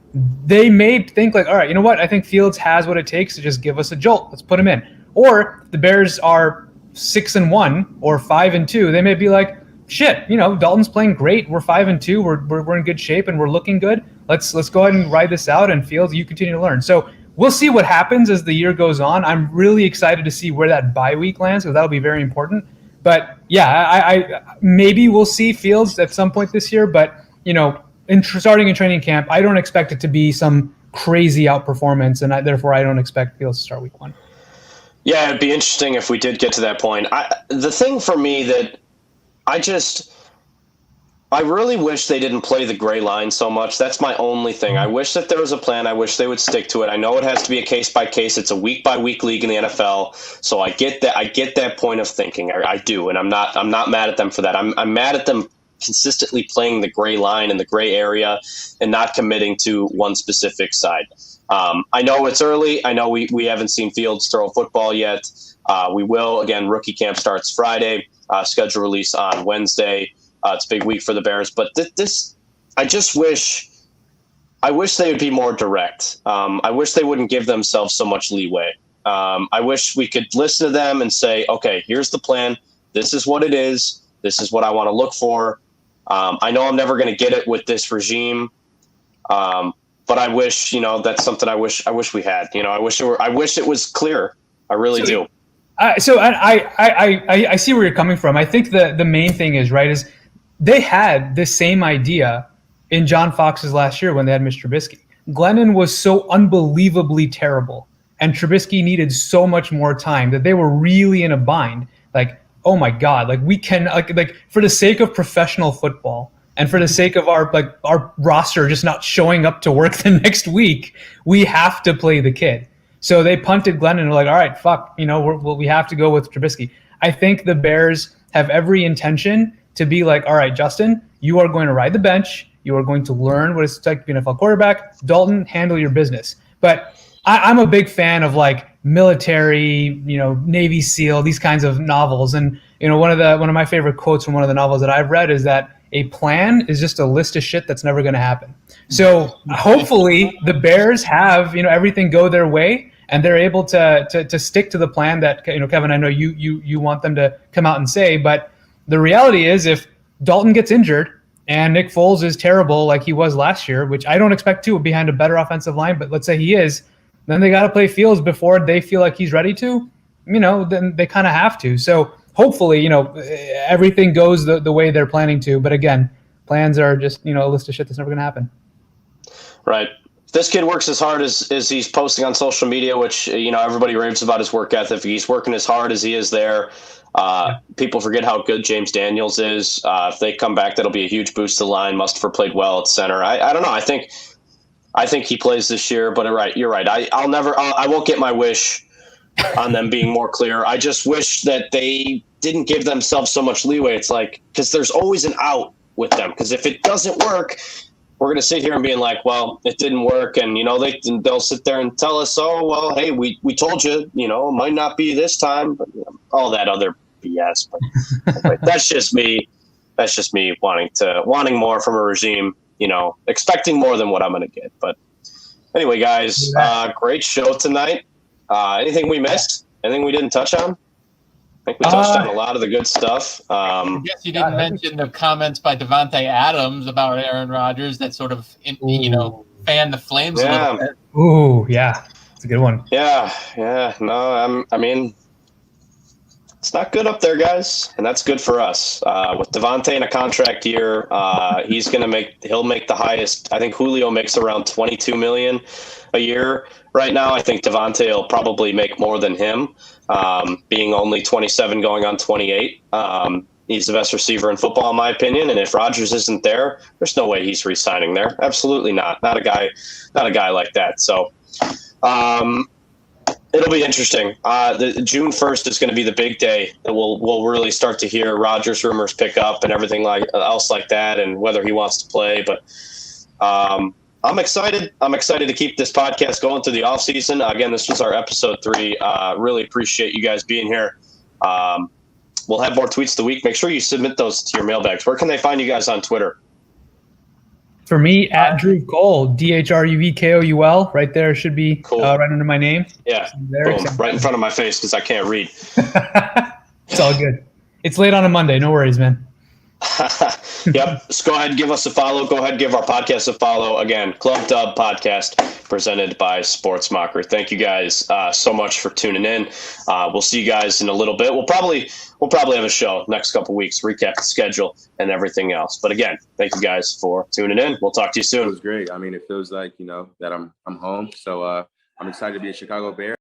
they may think like, all right, you know what? I think Fields has what it takes to just give us a jolt. Let's put him in. Or if the Bears are 6-1 or 5-2, they may be like, shit, Dalton's playing great. We're 5-2. We're in good shape and we're looking good. Let's go ahead and ride this out, and Fields, you continue to learn. So we'll see what happens as the year goes on. I'm really excited to see where that bye week lands because that'll be very important. But yeah, I maybe we'll see Fields at some point this year. But starting in training camp, I don't expect it to be some crazy outperformance, and therefore I don't expect Fields to start week 1. Yeah, it'd be interesting if we did get to that point. The thing for me that I really wish they didn't play the gray line so much. That's my only thing. I wish that there was a plan. I wish they would stick to it. I know it has to be a case by case. It's a week by week league in the NFL. So I get that. I get that point of thinking. I do, and I'm not mad at them for that. I'm mad at them consistently playing the gray line in the gray area and not committing to one specific side. I know it's early. I know we haven't seen Fields throw a football yet. We will. Again, rookie camp starts Friday. Schedule release on Wednesday. It's a big week for the Bears. But I just wish they would be more direct. I wish they wouldn't give themselves so much leeway. I wish we could listen to them and say, okay, here's the plan. This is what it is. This is what I want to look for. I know I'm never going to get it with this regime. But I wish, that's something I wish we had. I wish it was clear. I really do. So I see where you're coming from. I think the main thing is they had this same idea in John Fox's last year when they had Mr. Trubisky. Glennon was so unbelievably terrible, and Trubisky needed so much more time that they were really in a bind. Like, oh my God, we can like for the sake of professional football. And for the sake of our roster just not showing up to work the next week, we have to play the kid. So they punted Glennon and were like, all right, fuck, we have to go with Trubisky. I think the Bears have every intention to be like, all right, Justin, you are going to ride the bench. You are going to learn what it's like to be an NFL quarterback. Dalton, handle your business. But I'm a big fan of military, Navy SEAL, these kinds of novels. And one of my favorite quotes from one of the novels that I've read is that a plan is just a list of shit that's never going to happen. So hopefully the Bears have, everything go their way and they're able to stick to the plan that, Kevin, I know you want them to come out and say, but the reality is if Dalton gets injured and Nick Foles is terrible like he was last year, which I don't expect to behind a better offensive line, but let's say he is, then they got to play Fields before they feel like he's ready to, then they kind of have to. So hopefully, everything goes the way they're planning to. But again, plans are just, a list of shit that's never going to happen. Right. If this kid works as hard as he's posting on social media, which, everybody raves about his work ethic. If he's working as hard as he is there, people forget how good James Daniels is. If they come back, that'll be a huge boost to the line. Mustipher played well at center. I don't know. I think he plays this year, but you're right. I won't get my wish on them being more clear. I just wish that they didn't give themselves so much leeway. It's because there's always an out with them. Because if it doesn't work, we're going to sit here and being like, well, it didn't work. And, they'll sit there and tell us, oh, well, hey, we told you, it might not be this time. But all that other BS. But that's just me. That's just me wanting more from a regime, expecting more than what I'm going to get. But anyway, guys, great show tonight. Anything we missed? Anything we didn't touch on? I think we touched on a lot of the good stuff. I guess you didn't mention the comments by Davante Adams about Aaron Rodgers that sort of, fanned the flames a little bit. Ooh, yeah. It's a good one. Yeah. No, I mean, it's not good up there, guys, and that's good for us. With Davante in a contract year, he'll make the highest. I think Julio makes around $22 million a year right now. I think Davante will probably make more than him, being only 27 going on 28. He's the best receiver in football, in my opinion. And if Rodgers isn't there, there's no way he's re-signing there. Absolutely not. Not a guy like that. So it'll be interesting. The June 1st is going to be the big day that we'll really start to hear Rodgers rumors pick up and everything else like that, and whether he wants to play. But I'm excited. I'm excited to keep this podcast going through the off season. Again, this was our episode 3. Really appreciate you guys being here. We'll have more tweets of the week. Make sure you submit those to your mailbags. Where can they find you guys on Twitter? For me, at Dhruv Koul, DHRUVKOUL. Right there should be cool. Right under my name. Yeah, boom, right in front of my face because I can't read. It's all good. It's late on a Monday. No worries, man. Yep. Just go ahead and give us a follow. Go ahead and give our podcast a follow. Again, ClubDub podcast presented by Sports Mocker. Thank you guys so much for tuning in. We'll see you guys in a little bit. We'll probably have a show next couple weeks, recap the schedule and everything else. But again, thank you guys for tuning in. We'll talk to you soon. It was great. I mean, it feels like, that I'm home. So I'm excited to be a Chicago Bear.